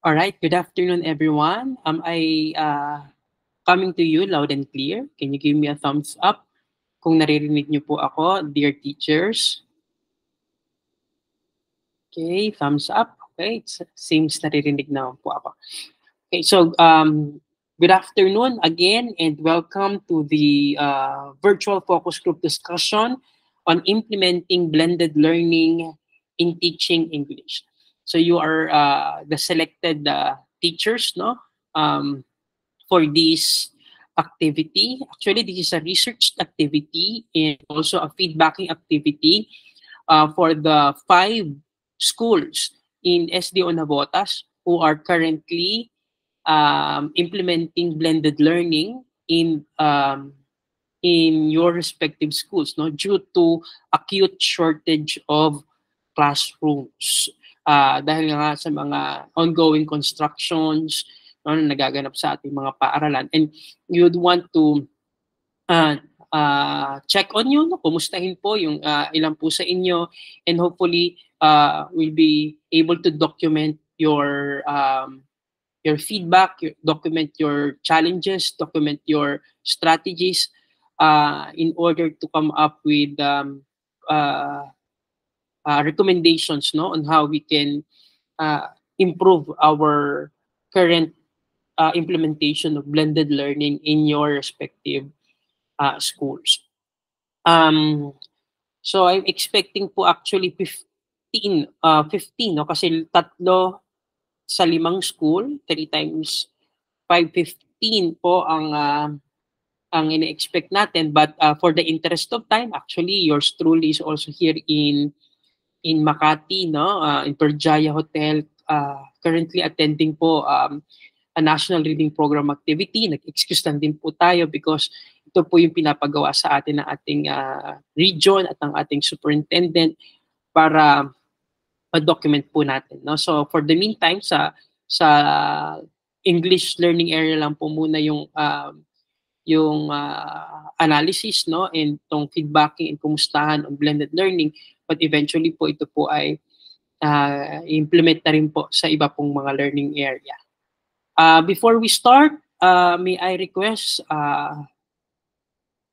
All right. Good afternoon, everyone. I coming to you loud and clear. Can you give me a thumbs up kung naririnig niyo po ako, dear teachers? Okay, thumbs up. Okay, it seems naririnig na po ako. Okay, so good afternoon again and welcome to the virtual focus group discussion on implementing blended learning in teaching English. So you are the selected teachers, no? For this activity. Actually, this is a research activity and also a feedbacking activity for the 5 schools in SDO Navotas who are currently implementing blended learning in your respective schools, no, due to acute shortage of classrooms. Dahil nga sa mga ongoing constructions, no, na nagaganap sa ating mga paaralan. And you'd want to uh, check on you, no? Kumustahin po yung ilan po sa inyo, and hopefully we'll be able to document your feedback, document your challenges, document your strategies in order to come up with uh, recommendations, no, on how we can improve our current implementation of blended learning in your respective schools. So I'm expecting po actually 15, no, kasi tatlo sa 5 school, 3 times 5, 15 po ang ine-expect natin. But for the interest of time, actually, yours truly is also here in Makati, no, in Perjaya Hotel, currently attending po a National Reading Program activity. Nag-excuse lang din po tayo because ito po yung pinapagawa sa atin ng ating region at ng ating superintendent para ma-document po natin, no. So for the meantime, sa English learning area lang po muna yung analysis, no, and tong feedbacking and kumustahan on blended learning, but eventually po ito po ay implement na rin po sa iba pong mga learning area. Before we start, may I request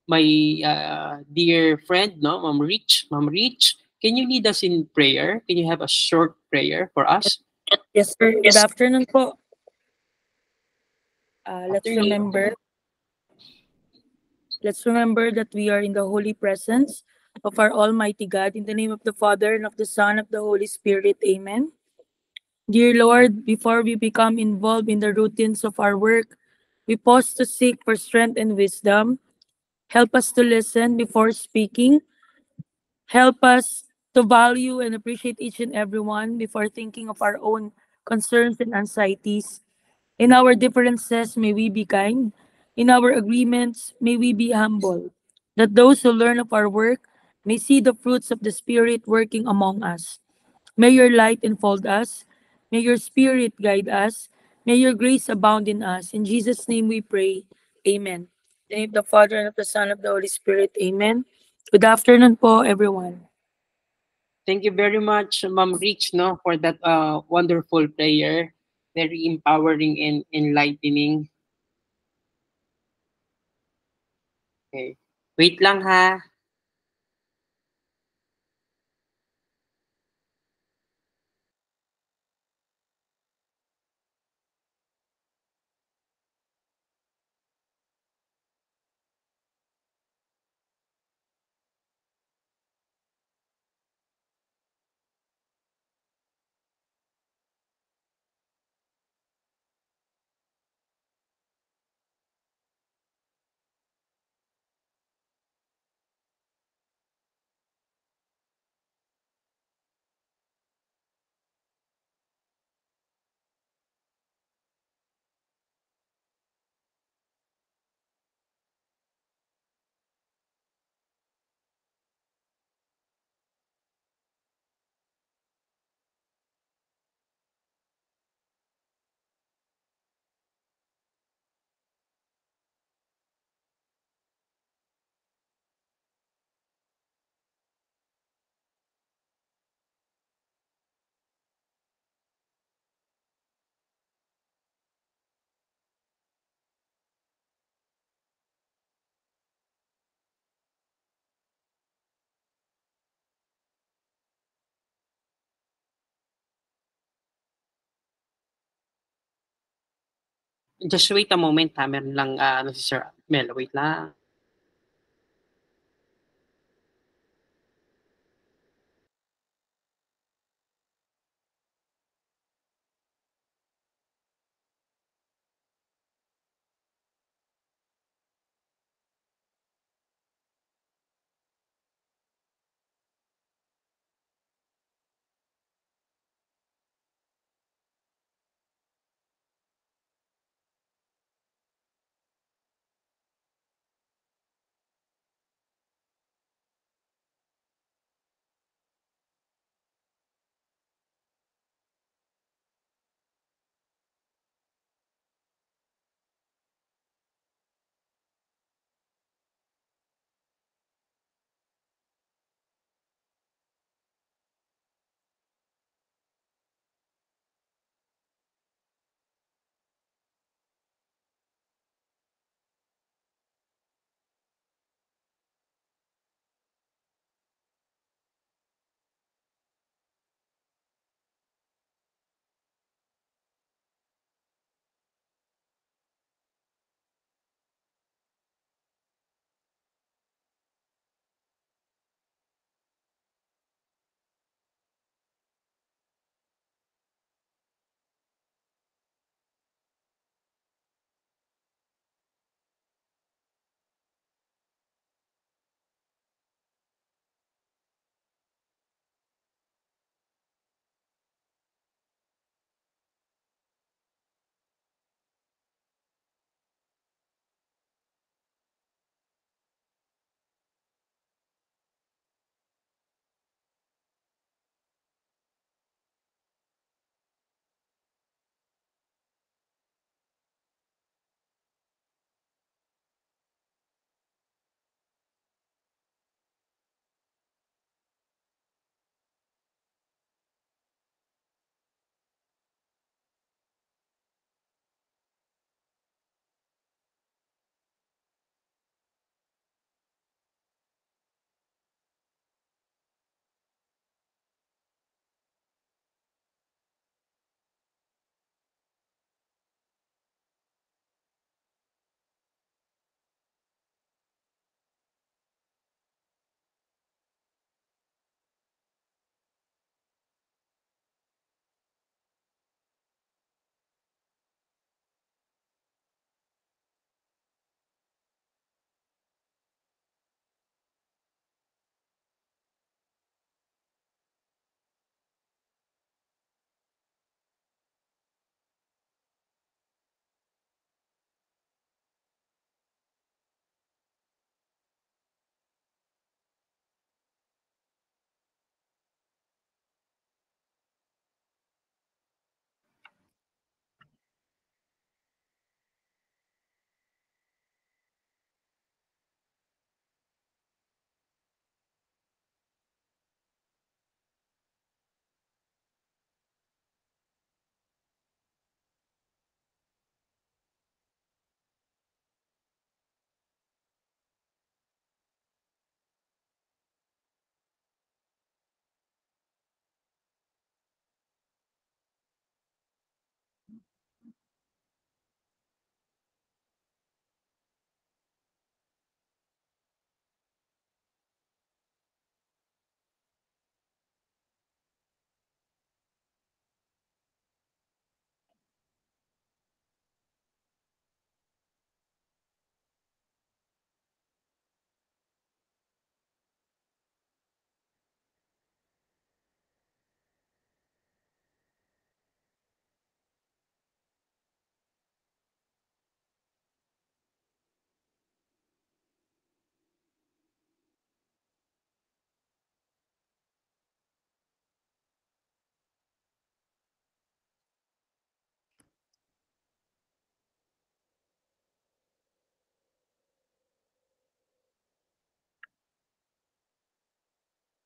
my dear friend, no, Ma'am Rich. Ma'am Rich, can you lead us in prayer? Can you have a short prayer for us? Yes, sir. Good Yes. afternoon po. Let's Afternoon. remember that we are in the holy presence of our Almighty God. In the name of the Father, and of the Son, and of the Holy Spirit. Amen. Dear Lord, before we become involved in the routines of our work, we pause to seek for strength and wisdom. Help us to listen before speaking. Help us to value and appreciate each and every one before thinking of our own concerns and anxieties. In our differences, may we be kind. In our agreements, may we be humble. That those who learn of our work may see the fruits of the Spirit working among us. May your light enfold us. May your Spirit guide us. May your grace abound in us. In Jesus' name we pray. Amen. In the name of the Father, and of the Son, and of the Holy Spirit. Amen. Good afternoon po, everyone. Thank you very much, Ma'am Rich, no, for that wonderful prayer. Very empowering and enlightening. Okay. Wait lang ha. Just wait a moment ha, meron lang ano si Sir Mel, wait lang.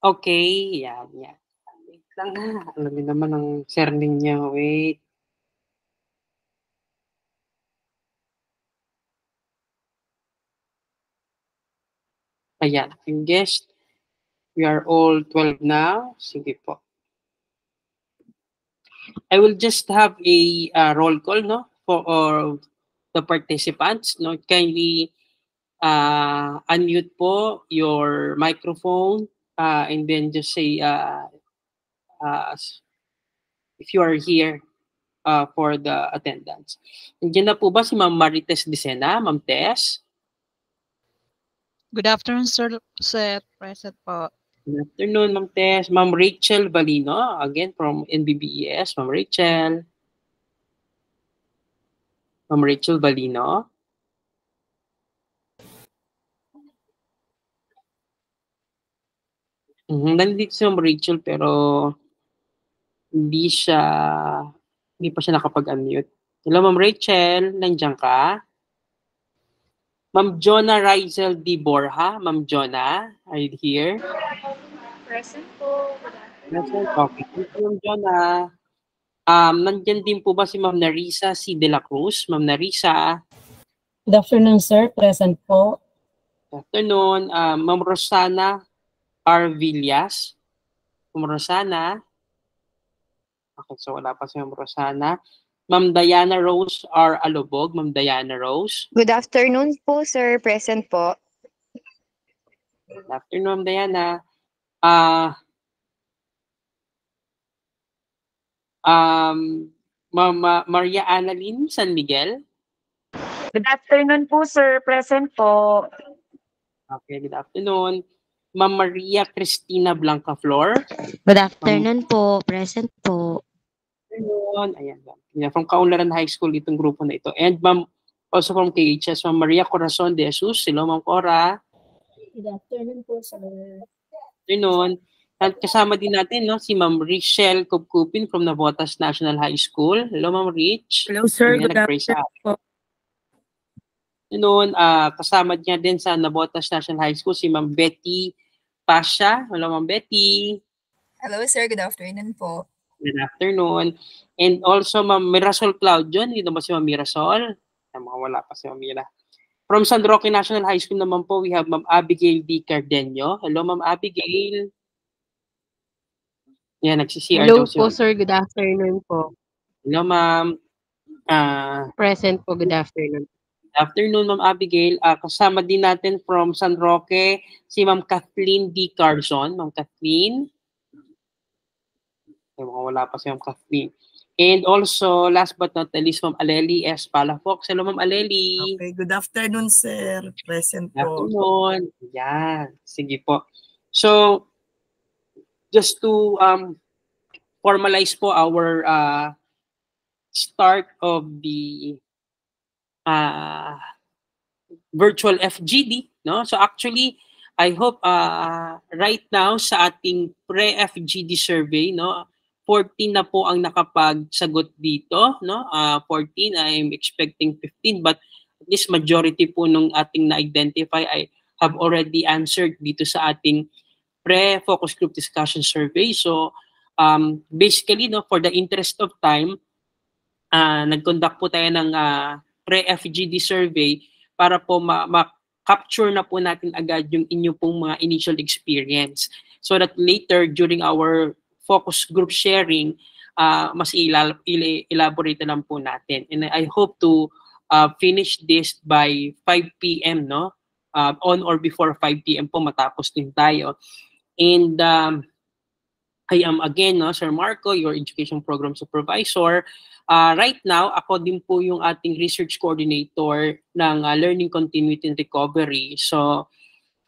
Okay, yan, yan. Wait lang ha, alam niyo naman ang sir ninyo, wait. Ayan, yung guest, we are all 12 now. Sige po. I will just have a roll call, no? For or the participants, no, kindly unmute po your microphone and then just say if you are here for the attendance. Nandiyan na po ba si Ma'am Marites Dicena? Ma'am Tess? Good afternoon, sir. Present po. Good afternoon, Ma'am Tess. Ma'am Rachel Balino, again from NBBES. Ma'am Rachel. Ma'am Rachel Balino. Nandito si Ma'am Rachel pero hindi pa siya nakapag-unmute. Hello, Ma'am Rachel. Nandiyan ka? Ma'am Jonah Rizel D. Borja. Ma'am Jonah, are you here? Present po. Present. Okay. Thank you, Ma'am Jonah. Nandiyan din po ba si Ma'am Narisa C. De La Cruz? Ma'am Narisa. Good afternoon, sir. Present po. Good afternoon. Ma'am Rosana R. Villas. Ma'am Rosana. Okay, so wala pa si Ma'am Rosana. Ma'am Diana Rose R. Alobog. Ma'am Diana Rose. Good afternoon po, sir. Present po. Good afternoon, Ma'am Diana. Ma'am Maria Annalyn San Miguel. Good afternoon po, sir. Present po. Okay, good afternoon. Ma'am Maria Cristina Blanca Flor. Good afternoon po. Present po. Ayan. From Kaunlaran High School itong grupo na ito. And ma'am, also from KHS, Ma'am Maria Corazon de Jesus. Hello, Ma'am Cora. Good afternoon po, sir. Afternoon. At kasama din natin si Ma'am Richelle Kupkupin from Navotas National High School. Hello, Ma'am Rich. Hello, sir. Good afternoon po. Kasama niya din sa Navotas National High School si Ma'am Betty Pasha. Hello, Ma'am Betty. Hello, sir. Good afternoon po. Good afternoon. And also, Ma'am Mirasol Claudio. Dito ba si Ma'am Mirasol? Wala pa si Ma'am Mira. From San Roque National High School naman po, we have Ma'am Abigail D. Cardenio. Hello, Ma'am Abigail. Yan, nagsi-CR Hello daw si po, Ma'am. sir. Good afternoon po. Hello, Ma'am. Present po. Good afternoon. Good afternoon, Ma'am Abigail. Kasama din natin from San Roque, si Ma'am Kathleen D. Carson. Ma'am Kathleen. Wala pa si Ma'am Kathleen. And also, last but not the least, Ma'am Aleli S. Palafox. Hello, Ma'am Aleli. Okay, good afternoon, sir. Present Good po. afternoon. Yan. Sige po. So, just to formalize po our start of the virtual FGD, no? So actually, I hope right now sa ating pre-FGD survey, no, 14 na po ang nakapagsagot dito, no? 14, I'm expecting 15, but at least majority po nung ating na-identify I have already answered dito sa ating pre-focus group discussion survey. So basically, no, for the interest of time, nag-conduct po tayo ng pre-FGD survey para po ma-capture na po natin agad yung inyo pong mga initial experience so that later during our focus group sharing, mas elaborate na lang po natin. And I hope to finish this by 5 p.m., no? On or before 5 p.m. po matapos din tayo. And I am again, no, Sir Marco, your Education Program Supervisor. Right now, ako din po yung ating research coordinator ng Learning Continuity and Recovery. So,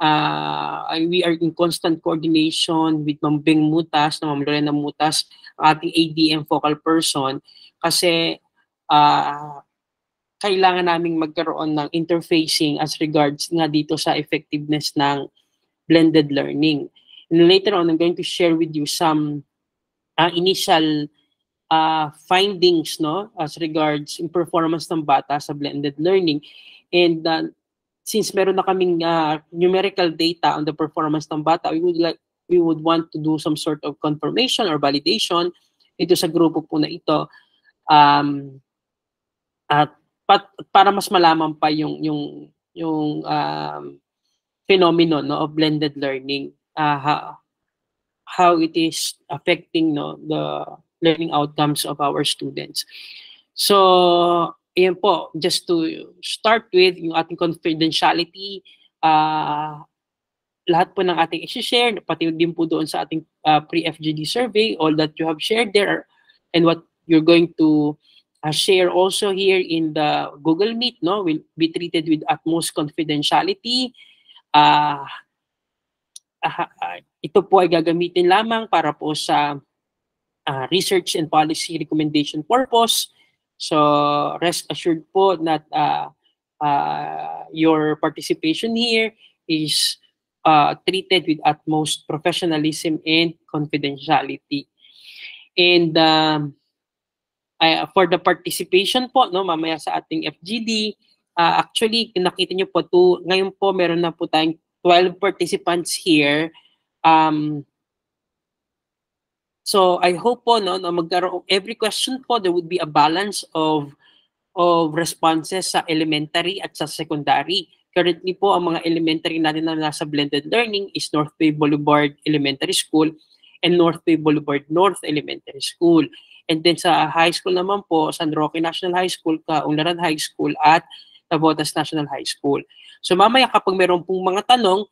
we are in constant coordination with Ma'am Beng Mutas, Ma'am Lorena Mutas, ating ADM focal person, kasi kailangan naming magkaroon ng interfacing as regards nga dito sa effectiveness ng blended learning. And later on, I'm going to share with you some initial findings, no, as regards in performance ng bata sa blended learning. And since meron na kaming numerical data on the performance ng bata, we would want to do some sort of confirmation or validation ito sa grupo po na ito, at para mas malaman pa yung phenomenon, no, of blended learning, how it is affecting, no, the learning outcomes of our students. So ayan po, just to start with, yung ating confidentiality, lahat po ng ating i-share, pati din po doon sa ating pre-FGD survey, all that you have shared there, and what you're going to share also here in the Google Meet, no, will be treated with utmost confidentiality. Ito po ay gagamitin lamang para po sa research and policy recommendation purpose. So rest assured po that your participation here is treated with utmost professionalism and confidentiality. And for the participation po, no, mamaya sa ating FGD, actually, nakita nyo po, ngayon po meron na po tayong 12 participants here. So I hope po, no, magkaroon every question po, there would be a balance of responses sa elementary at sa secondary. Currently po, ang mga elementary natin na nasa blended learning is North Bay Boulevard Elementary School and North Bay Boulevard North Elementary School. And then sa high school naman po, San Roque National High School, Kaunlaran High School at Tabotas National High School. So mamaya kapag meron pong mga tanong,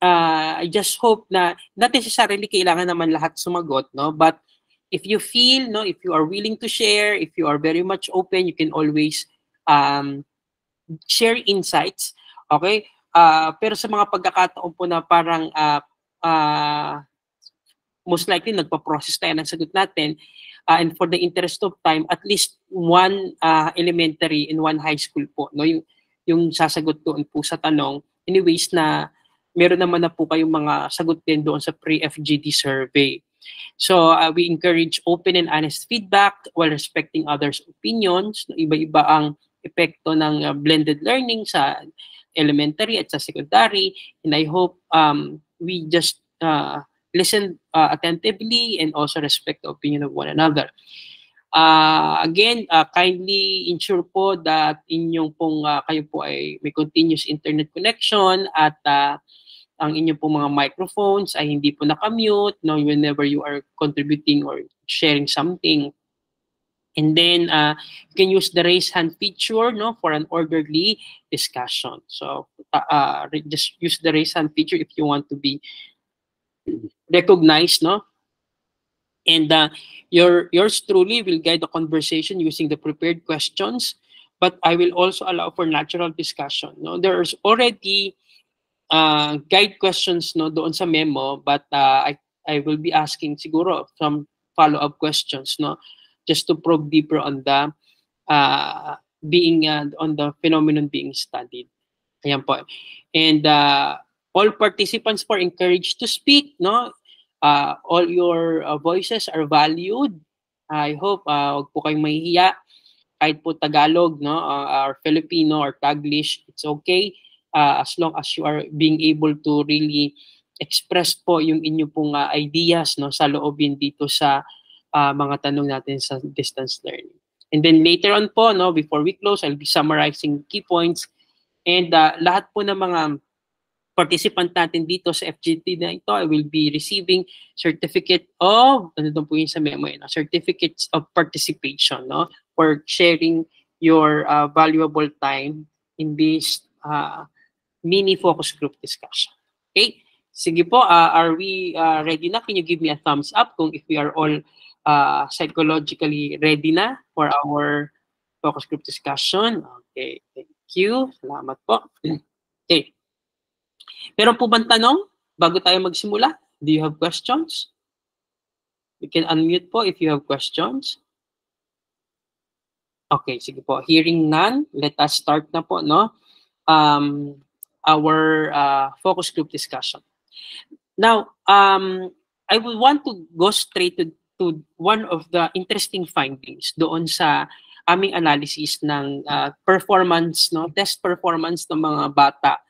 I just hope na not necessarily kailangan naman lahat sumagot, no? But if you feel, no, if you are willing to share, if you are very much open, you can always share insights, okay? Pero sa mga pagkakataon po na parang most likely nagpa-process tayo ng sagot natin, and for the interest of time, at least one elementary and one high school po, no, yung sasagot doon po sa tanong. Anyways, na meron naman na po kayong mga sagot din doon sa pre-FGD survey. So we encourage open and honest feedback while respecting others' opinions. Iba-iba ang epekto ng blended learning sa elementary at sa secondary. And I hope we just listen attentively and also respect the opinion of one another. Again, kindly ensure po that inyong pong kayo po ay may continuous internet connection at ang inyong pong mga microphones ay hindi po nakamute, no, whenever you are contributing or sharing something. And then you can use the raise hand feature, no, for an orderly discussion. So just use the raise hand feature if you want to be recognized, no? And yours truly will guide the conversation using the prepared questions, but I will also allow for natural discussion. No, there's already guide questions, no, doon sa memo, but I will be asking siguro some follow-up questions, no, just to probe deeper on the on the phenomenon being studied. Ayan po. And all participants are encouraged to speak, no. All your voices are valued. I hope wag po kayong mahihiya. Kahit po Tagalog, no, or Filipino or Taglish, it's okay. As long as you are being able to really express po yung inyo pong ideas, no, sa loobin dito sa mga tanong natin sa distance learning. And then later on po, no, before we close, I'll be summarizing key points. And lahat po ng mga participant natin dito sa FGD na ito, I will be receiving certificate of, ano doon po yun sa memo, certificates of participation, no, for sharing your valuable time in this mini focus group discussion. Okay? Sige po, are we ready na? Can you give me a thumbs up kung if we are all psychologically ready na for our focus group discussion? Okay, thank you. Salamat po. Okay. Meron po bang tanong bago tayo magsimula? Do you have questions? You can unmute po if you have questions. Okay, sige po. Hearing none, let us start na po, no? Our focus group discussion. Now, I would want to go straight to one of the interesting findings doon sa aming analysis ng performance, no, test performance ng mga bata.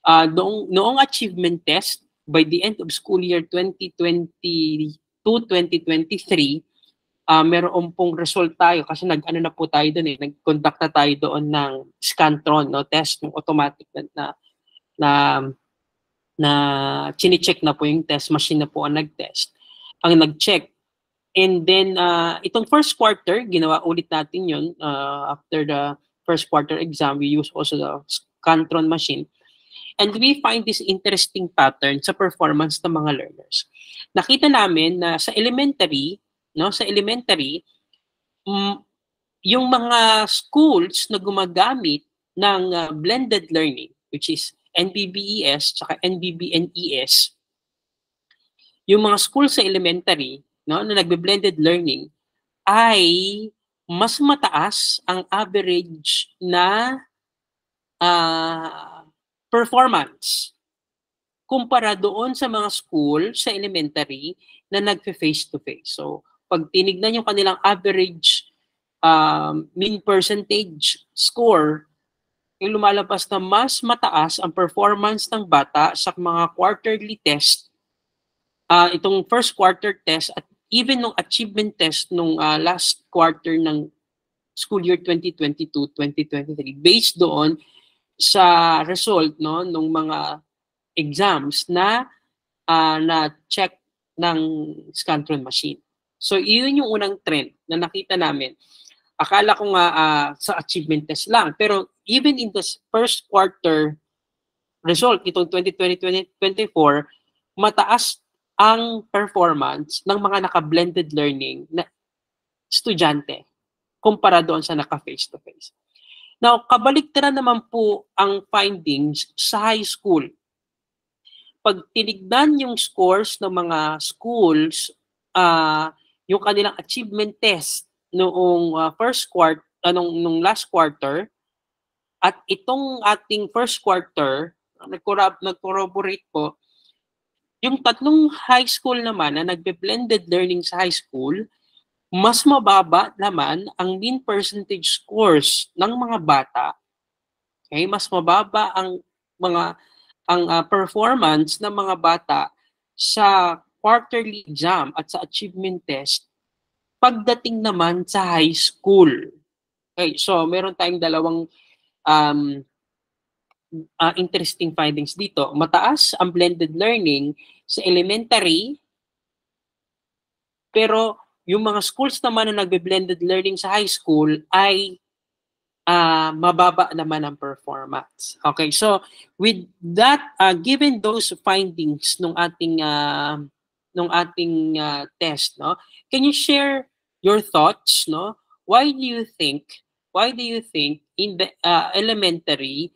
Noong achievement test, by the end of school year 2022-2023, meron pong result tayo kasi nag-ano na po tayo doon nag-conduct na tayo doon ng Scantron, no, test, yung automatic na chine-check na po yung test machine na po ang nag-test, ang nag-check. And then itong first quarter, ginawa ulit natin yun after the first quarter exam, we use also the Scantron machine. And we find this interesting pattern sa performance ng mga learners. Nakita namin na sa elementary, yung mga schools na gumagamit ng blended learning, which is NBBES at NBBNES, yung mga schools sa elementary, na nagbe-blended learning, ay mas mataas ang average na performance kumpara doon sa mga school sa elementary na nagfe-face-to-face. So, pag tinignan yung kanilang average mean percentage score, yung lumalabas na mas mataas ang performance ng bata sa mga quarterly test, itong first quarter test at even nung achievement test nung last quarter ng school year 2022-2023, based doon sa result nung mga exams na na-check ng Scantron machine. So, yun yung unang trend na nakita namin. Akala ko nga sa achievement test lang. Pero even in the first quarter result, itong 2020-2024, mataas ang performance ng mga naka-blended learning na estudyante kumpara doon sa naka-face-to-face. Now, kabaliktaran naman po ang findings sa high school. Pag tinignan yung scores ng mga schools, yung kanilang achievement test noong first quarter, nung last quarter, at itong ating first quarter, nag-corroborate po, yung tatlong high school naman na nagbe-blended learning sa high school, mas mababa naman ang mean percentage scores ng mga bata. Okay, mas mababa ang performance ng mga bata sa quarterly exam at sa achievement test pagdating naman sa high school. Okay, so meron tayong dalawang interesting findings dito. Mataas ang blended learning sa elementary, pero yung mga schools naman na nagbe-blended learning sa high school ay mababa naman ang performance. Okay, so with that, given those findings nung ating test, can you share your thoughts? Why do you think in the elementary,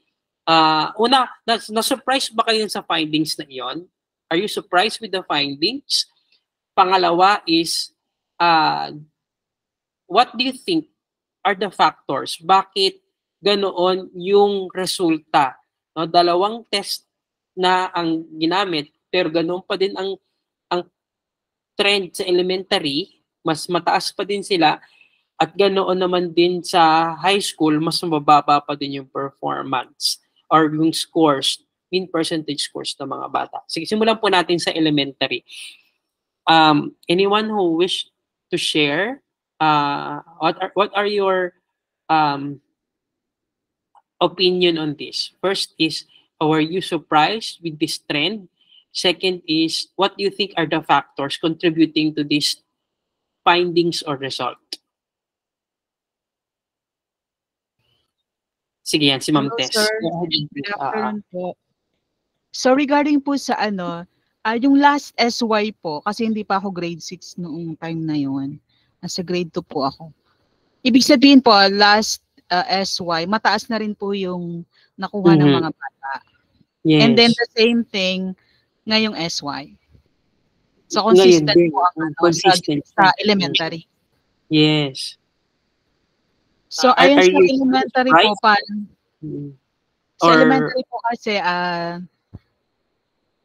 na-surprise ba kayo sa findings na iyon? Are you surprised with the findings? Pangalawa is, what do you think are the factors? Bakit ganoon yung resulta? Dalawang test na ang ginamit, pero ganoon pa din ang trend sa elementary, mas mataas pa din sila, at ganoon naman din sa high school, mas mababa pa din yung performance or yung scores, mean percentage scores ng mga bata. Sige, simulan po natin sa elementary. Anyone who wish to share what are your opinion on this? First is, were you surprised with this trend? Second is, what do you think are the factors contributing to these findings or result? Sige yan, si Ma'am Tess. So regarding po sa yung last SY po, kasi hindi pa ako grade 6 noong time na yun. Nasa grade 2 po ako. Ibig sabihin po, last SY, mataas na rin po yung nakuha ng mga bata. Yes. And then the same thing ngayong SY. So consistent po ang sa elementary. Yes. So ayon sa elementary po, sa elementary po kasi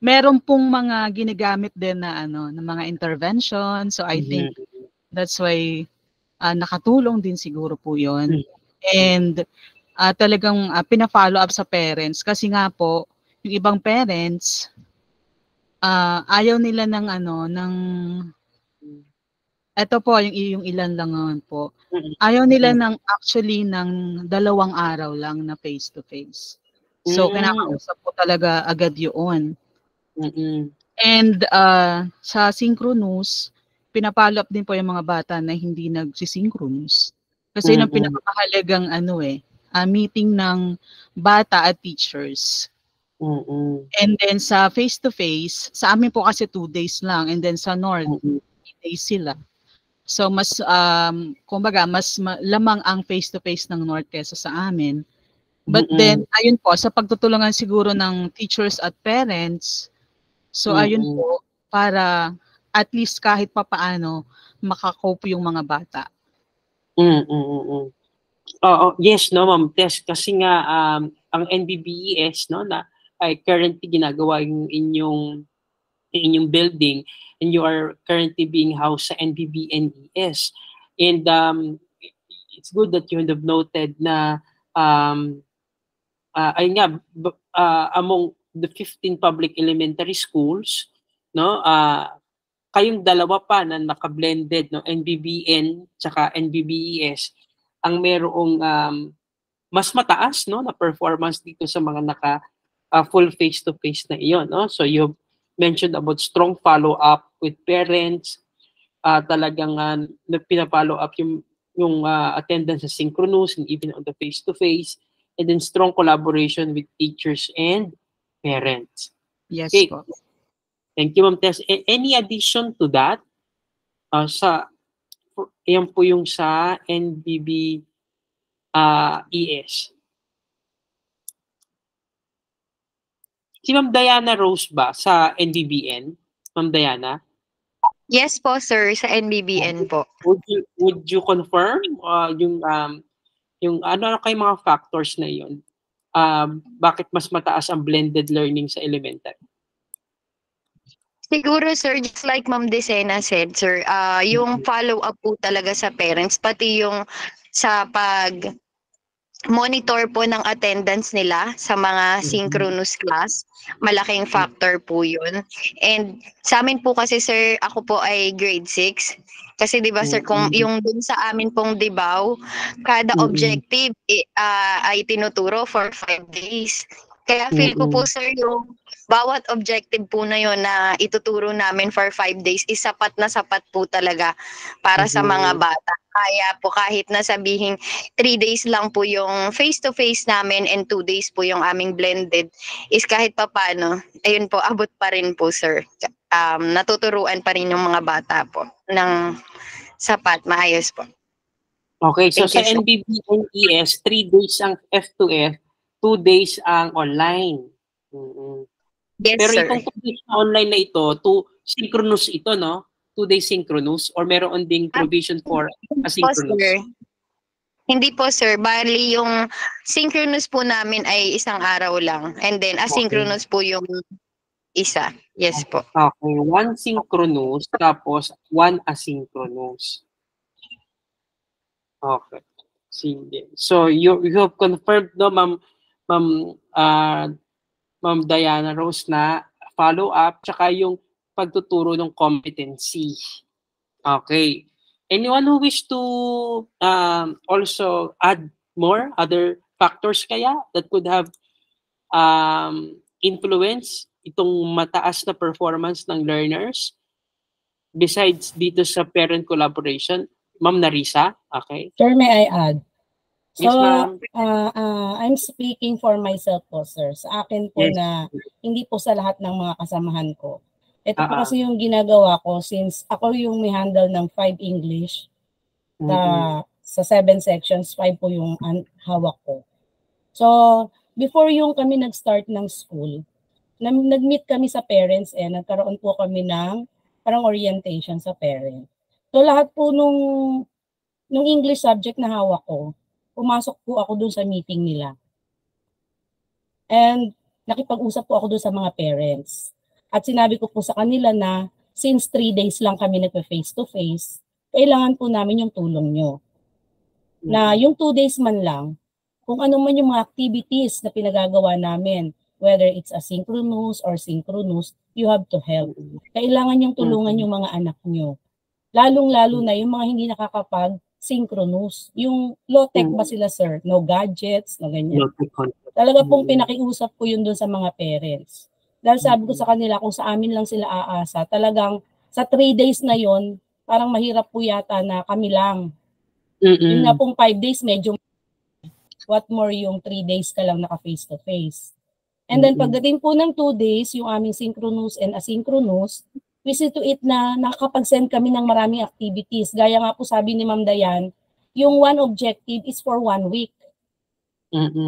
meron pong mga ginagamit din na na mga intervention. So I think that's why nakatulong din siguro po 'yon. And talagang pina-follow up sa parents kasi nga po yung ibang parents ayaw nila ng ito po yung ilan lang naman po. Ayaw nila actually ng 2 araw lang na face to face. So kinakausap po talaga agad 'yun. And sa synchronous, pinapollow up din po yung mga bata na hindi nagsisynchronous. Kasi yun ang pinakahalagang meeting ng bata at teachers. And then sa face-to-face, sa amin po kasi 2 days lang, and then sa North, 3 days sila. So mas, kumbaga, mas lamang ang face-to-face ng North kesa sa amin. But then, ayun po, sa pagtutulungan siguro ng teachers at parents, so ayun po, para at least kahit papaano, makakope yung mga bata. Yes, no, Ma'am Tess, kasi nga ang NBBES, no, na ay currently ginagawa yung inyong building, and you are currently being housed sa NBBNES. And it's good that you have noted na ayun nga, among the 15 public elementary schools, no, kayong dalawa pa na naka-blended, no, NBBN tsaka NBBES, ang merong mas mataas, no, na performance dito sa mga naka full face-to-face na iyon, no? So you mentioned about strong follow-up with parents, talagang pinapollow up yung attendance sa synchronous and even on the face-to-face, and then strong collaboration with teachers and parents. Yes, okay. Po. Thank you, Ma'am Tess. Any addition to that? Yan po yung sa NBB ES. Si Ma'am Diana Rose ba sa NBBN? Ma'am Diana? Yes po, sir, sa NBBN po. Would you confirm yung ano kay mga factors na yun? Bakit mas mataas ang blended learning sa elementary? Siguro, sir, just like Ma'am Desena said, sir, yung follow-up po talaga sa parents, pati yung sa monitor po ng attendance nila sa mga synchronous class, malaking factor po yun. And sa amin po kasi, sir, ako po ay grade 6. Kasi 'di ba, sir, kung yung dun sa amin pong Dibaw, kada objective ay tinuturo for 5 days. Kaya feel ko po, sir, yung bawat objective po na yun na ituturo namin for 5 days is sapat na sapat po talaga para sa mga bata. Kaya po kahit na sabihin 3 days lang po yung face-to-face namin and 2 days po yung aming blended, is kahit papano, ayun po, abot pa rin po, sir. Natuturuan pa rin yung mga bata po ng sapat, maayos po. Okay, so Thank sa you, sir. NBBNES, 3 days ang F2F, 2 days ang online. Yes, Pero sir. itong 2 days na online na ito, synchronous ito, no? 2 days synchronous, or meron ding provision for asynchronous? Sir. Hindi po, sir. Bali, yung synchronous po namin ay isang araw lang. And then asynchronous po yung isa. Yes po. Okay, 1 synchronous, tapos 1 asynchronous. Okay. Sige. So you have confirmed, no, Ma'am Diana Rose, na follow-up tsaka yung pagtuturo ng competency. Okay. Anyone who wish to also add more other factors kaya that could have influence itong mataas na performance ng learners besides dito sa parent collaboration? Ma'am Narisa, okay. Sir, may I add? So, Yes, ma'am. I'm speaking for myself po, sir. Sa akin po na hindi po sa lahat ng mga kasamahan ko. Ito po kasi yung ginagawa ko since ako yung may handle ng 5 English. Sa 7 sections, 5 po yung hawak ko. So, before yung kami nag-start ng school, nag-meet kami sa parents nagkaroon po kami ng parang orientation sa parents. So, lahat po nung English subject na hawak ko, pumasok po ako dun sa meeting nila. And nakipag-usap po ako dun sa mga parents. At sinabi ko po sa kanila na since 3 days lang kami nagpa-face-to-face, kailangan po namin yung tulong nyo. Na yung 2 days man lang, kung ano man yung mga activities na pinagagawa namin, whether it's asynchronous or synchronous, you have to help. Kailangan yung tulungan yung mga anak nyo. Lalong-lalo na yung mga hindi nakakapag-synchronous. Yung low-tech ba sila, sir? No gadgets, no ganyan. Talaga pong pinakiusap ko yun doon sa mga parents. Dahil sabi ko sa kanila, kung sa amin lang sila aasa, talagang sa 3 days na yon parang mahirap po yata na kami lang. Yung na pong 5 days, medyo What more yung 3 days ka lang naka face-to-face. And then pagdating po ng 2 days, yung aming synchronous and asynchronous, we see to it na nakakapag-send kami ng maraming activities. Gaya nga po sabi ni Ma'am Dayan, yung one objective is for 1 week.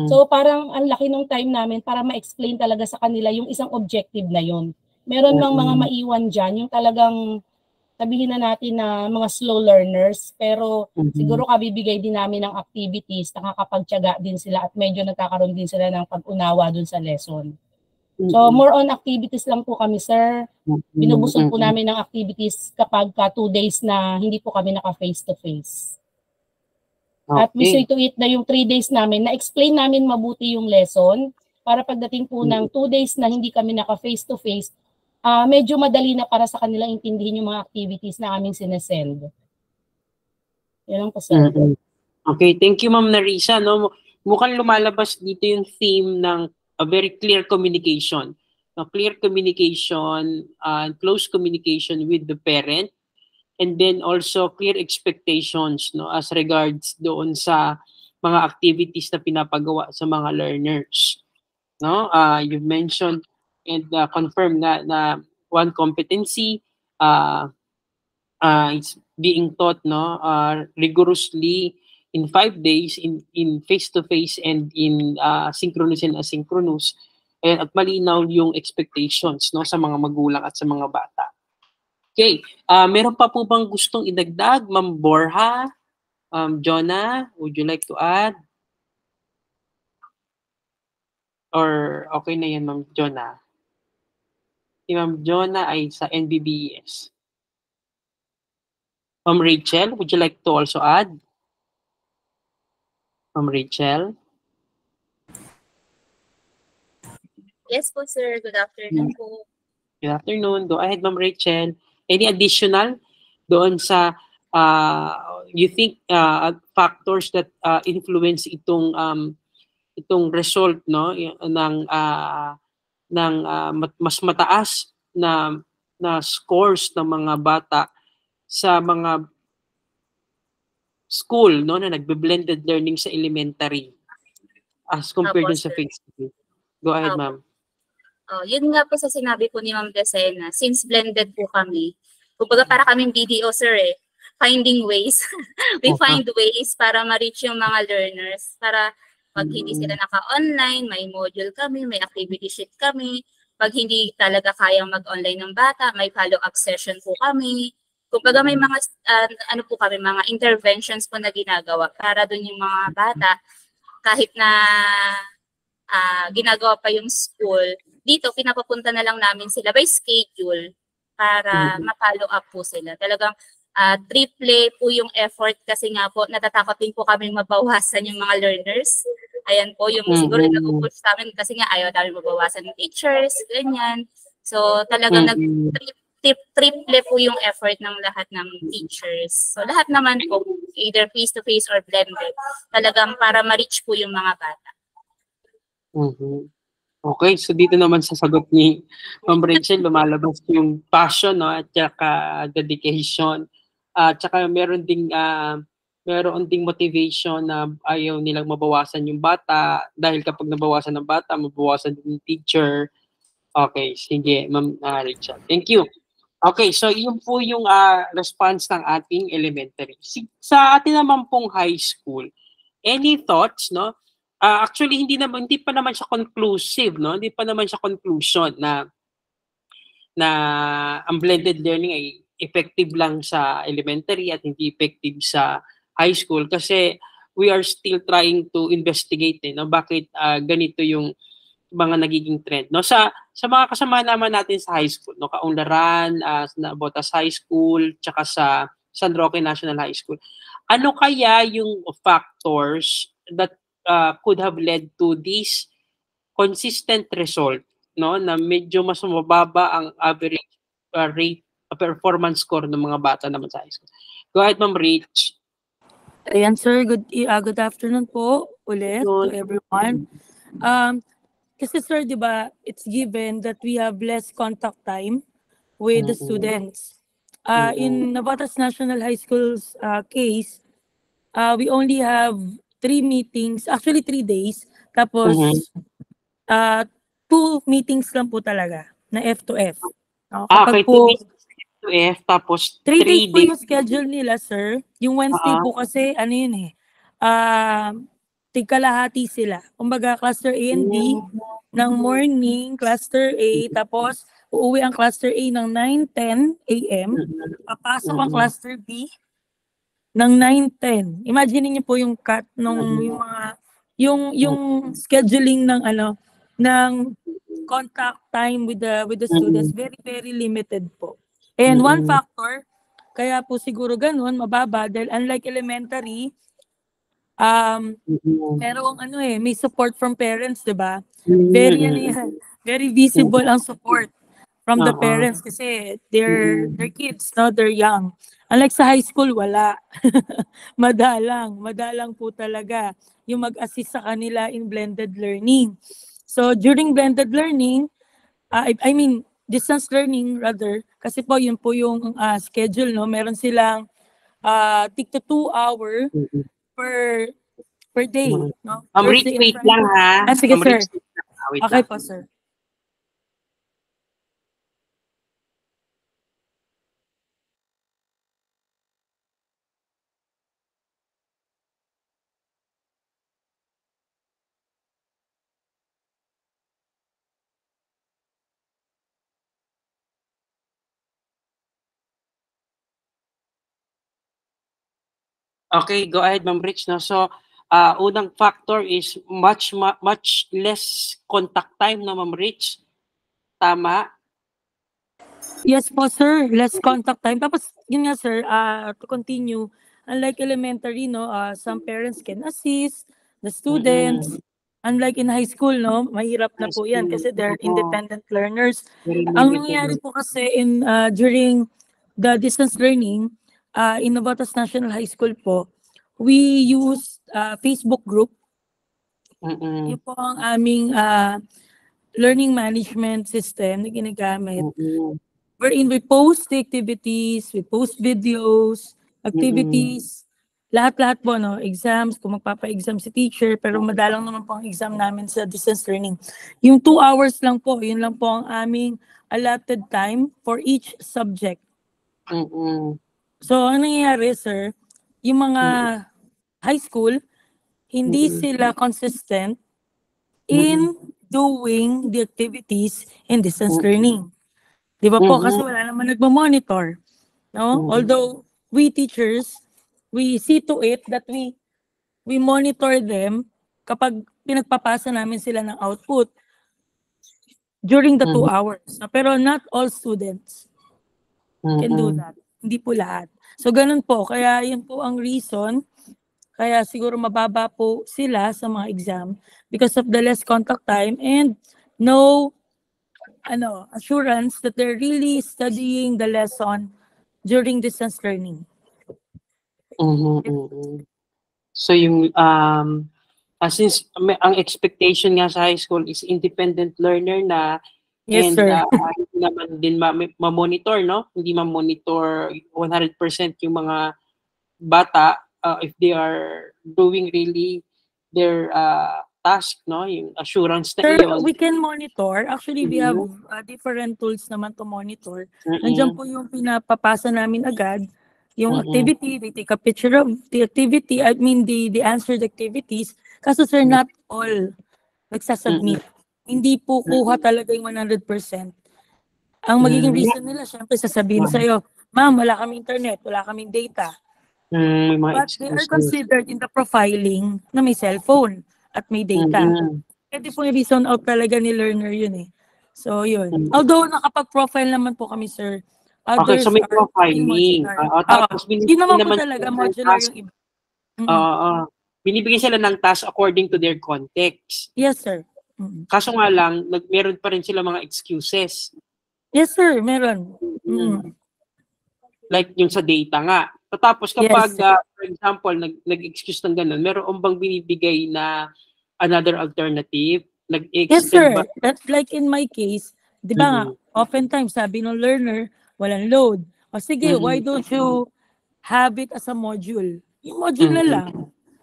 So parang ang laki ng time namin para ma-explain talaga sa kanila yung isang objective na yon. Meron mang mga maiwan dyan, yung talagang sabihin na natin na mga slow learners, pero siguro kabibigay din namin ng activities, nakakapagtiyaga din sila at medyo nagkakaroon din sila ng pag-unawa dun sa lesson. So more on activities lang po kami, sir. Binubusog po namin ng activities kapag 2 days na hindi po kami naka face-to-face. At we say to it na yung 3 days namin, na-explain namin mabuti yung lesson para pagdating po ng 2 days na hindi kami naka face-to-face, medyo madali na para sa kanila intindihin yung mga activities na aming sinesend. Yan lang po, sir. Okay, thank you, Ma'am Narisa. No, mukhang lumalabas dito yung theme ng a very clear communication. No, clear communication, close communication with the parent, and then also clear expectations, no, as regards doon sa mga activities na pinapagawa sa mga learners. No, you've mentioned and confirm na one competency is being taught, no, rigorously in 5 days in face-to-face and in synchronous and asynchronous, at malinaw yung expectations, no, sa mga magulang at sa mga bata. Okay, meron pa po bang gustong idagdag, Ma'am Borja, Jonah, would you like to add? Or okay na yan, Ma'am Jonah? Si Ma'am Jonah ay sa NBBES. Ma'am Rachel, would you like to also add? Ma'am Rachel? Yes po, sir. Good afternoon po. Good afternoon. Go ahead, Ma'am Rachel. Any additional doon sa you think factors that influence itong result, no, ng mas mataas na scores ng mga bata sa mga school, no, na nagbe-blended learning sa elementary as compared sa face-to-face? Go ahead, ma'am. Yun nga po sa sinabi po ni Ma'am Desena, since blended po kami, kumbaga para kaming BDO, sir, finding ways. We find ways para ma-reach yung mga learners, para pag hindi sila naka-online, may module kami, may activity sheet kami. Pag hindi talaga kayang mag-online ng bata, may follow-up session po kami. Kumbaga may mga, ano po kami, mga interventions po na ginagawa para dun yung mga bata, kahit na ginagawa pa yung school, dito pinapapunta na lang namin sila by schedule para ma-follow up po sila. Talagang triple po yung effort kasi nga po natatakot din po kami mabawasan yung mga learners. Ayan po yung siguro nag-push sa amin kasi nga ayaw namin mabawasan ng teachers, ganyan. So talagang triple po yung effort ng lahat ng teachers. So lahat naman po, either face-to-face or blended, talagang para ma-reach po yung mga bata. Okay, so dito naman sa sagot ni Ma'am Rachel, lumalabas yung passion, no, at saka dedication. At saka meron ding motivation na ayaw nilang mabawasan yung bata dahil kapag nabawasan ng bata, mabawasan din yung teacher. Okay, sige, Ma'am Rachel. Thank you. Okay, so yun po yung response ng ating elementary. Sa atin naman pong high school, any thoughts, no? Actually, hindi pa naman siya conclusive, no? Hindi pa naman siya conclusion na ang blended learning ay effective lang sa elementary at hindi effective sa high school kasi we are still trying to investigate, no? Bakit ganito yung mga nagiging trend, no? Sa mga kasama naman natin sa high school, no, Kaunlaran, Botas High School, tsaka sa San Roque National High School. Ano kaya yung factors that could have led to this consistent result, no, na medyo mas mababa ang average rate performance score ng mga bata naman sa high school? Go ahead, Ma'am Rich. Ayan, sir. Good afternoon po ulit to everyone. Kasi sir, di ba, it's given that we have less contact time with the students. In Navotas National High School's case, we only have 3 meetings, actually 3 days, tapos 2 meetings lang po talaga na F to F. No, kapag Okay, 2 po, meetings to F, tapos 3 days 3 po days. yung schedule nila, sir. Yung Wednesday po kasi, ano yun eh, tigkalahati sila. Kumbaga, cluster A and B ng morning, cluster A, tapos uuwi ang cluster A ng 9:10 a.m., papasok ang cluster B ng 9:10. Imagine niyo po yung cut nung yung mga yung scheduling ng ng contact time with the students, very very limited po. And one factor kaya po siguro ganun mababa dahil unlike elementary, merong may support from parents, 'di ba? Very visible ang support from the parents kasi they're kids, no? They're young. Unlike sa high school, wala. Madalang po talaga yung mag-assist sa kanila in blended learning. So during blended learning, I mean distance learning rather, kasi po yun po yung schedule, no? Meron silang tig to 2 hour per day, no? Wait lang ha. Sige, sir. Okay po, sir. Okay, go ahead, Ma'am Rich. No? So, unang factor is much less contact time, no, Ma'am Rich? Tama? Yes po, sir. Less contact time. Tapos, yun nga, sir, to continue, unlike elementary, no, some parents can assist the students. Unlike in high school, no, mahirap na po yan kasi they're independent learners. Ang nangyayari po kasi during the distance learning, in Navotas National High School po, we use Facebook group. Yun po ang aming learning management system na ginagamit. Wherein we post the activities, we post videos, activities, lahat-lahat po, no? Exams, kung magpapa-exam si teacher, pero madalang naman po ang exam namin sa distance learning. Yung 2 hours lang po, yun lang po ang aming allotted time for each subject. So, ang nangyayari, sir, yung mga high school, hindi sila consistent in doing the activities in distance learning. Di ba po? Kasi wala naman nagmamonitor. No? Although, we teachers, we see to it that we monitor them kapag pinagpapasa namin sila ng output during the 2 hours. Pero not all students can do that. Hindi po lahat. So, ganun po. Kaya yun po ang reason. Kaya siguro mababa po sila sa mga exam because of the less contact time and no assurance that they're really studying the lesson during distance learning. So, yung since ang expectation nga sa high school is independent learner na. Yes, and sir. hindi naman din ma-monitor, no? Hindi ma-monitor 100% yung mga bata if they are doing really their task, no? Yung assurance na Sir, iyon. we can monitor. Actually, we have different tools naman to monitor. Nandiyan po yung pinapapasa namin agad. Yung activity, they take a picture of the activity. I mean, the answered activities. Kaso, sir, not all nagsasubmit. Hindi po kuha talaga yung 100%. Ang magiging reason nila, syempre, sasabihin sa'yo, ma'am, wala kaming internet, wala kaming data. But they are considered in the profiling na may cellphone at may data. Pwede po yung reason out talaga ni learner yun eh. So, yun. Although, nakapag-profile naman po kami, sir. Okay, so may profiling. Tapos, yun naman po talaga, modular yung iba. Binibigyan sila ng task according to their context. Yes, sir. Kaso nga lang, meron pa rin sila mga excuses. Yes, sir. Meron. Like yung sa data nga. Tapos kapag, for example, nag-excuse ng ganun, meron bang binibigay na another alternative? Yes, sir. That's like in my case, di ba nga, oftentimes sabi ng learner, walang load. O sige, why don't you have it as a module? Yung module na lang.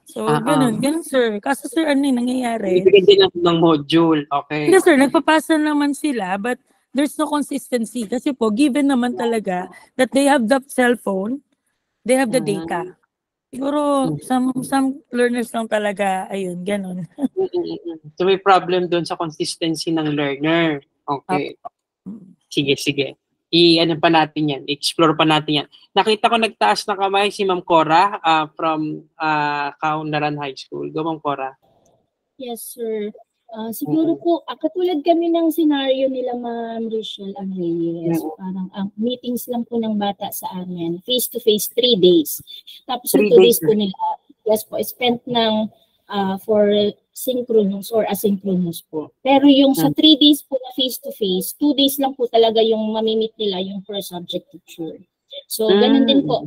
So, ganun, sir. Kaso sir, ano yung nangyayari? Ibigay din ng module, okay. Hindi sir, nagpapasa naman sila, but there's no consistency. Kasi po, given naman talaga that they have the cellphone, they have the data. Siguro, some learners lang talaga, ayun, ganun. So may problem doon sa consistency ng learner. Okay. Sige. I-ano pa natin yan, explore pa natin yan. Nakita ko nagtaas na kamay si Ma'am Cora from Kaunlaran High School. Go, Ma'am Cora. Yes, sir. Siguro po, katulad kami ng scenario nila Ma'am Rachel and Reyes. Parang meetings lang po ng bata sa amin. Face-to-face, 3 days. Tapos 2 days po nila, yes po, spent ng for synchronous or asynchronous po. Pero yung sa 3 days po na face-to-face, 2 days lang po talaga yung mamimit nila yung per subject teacher. So, ganun din po.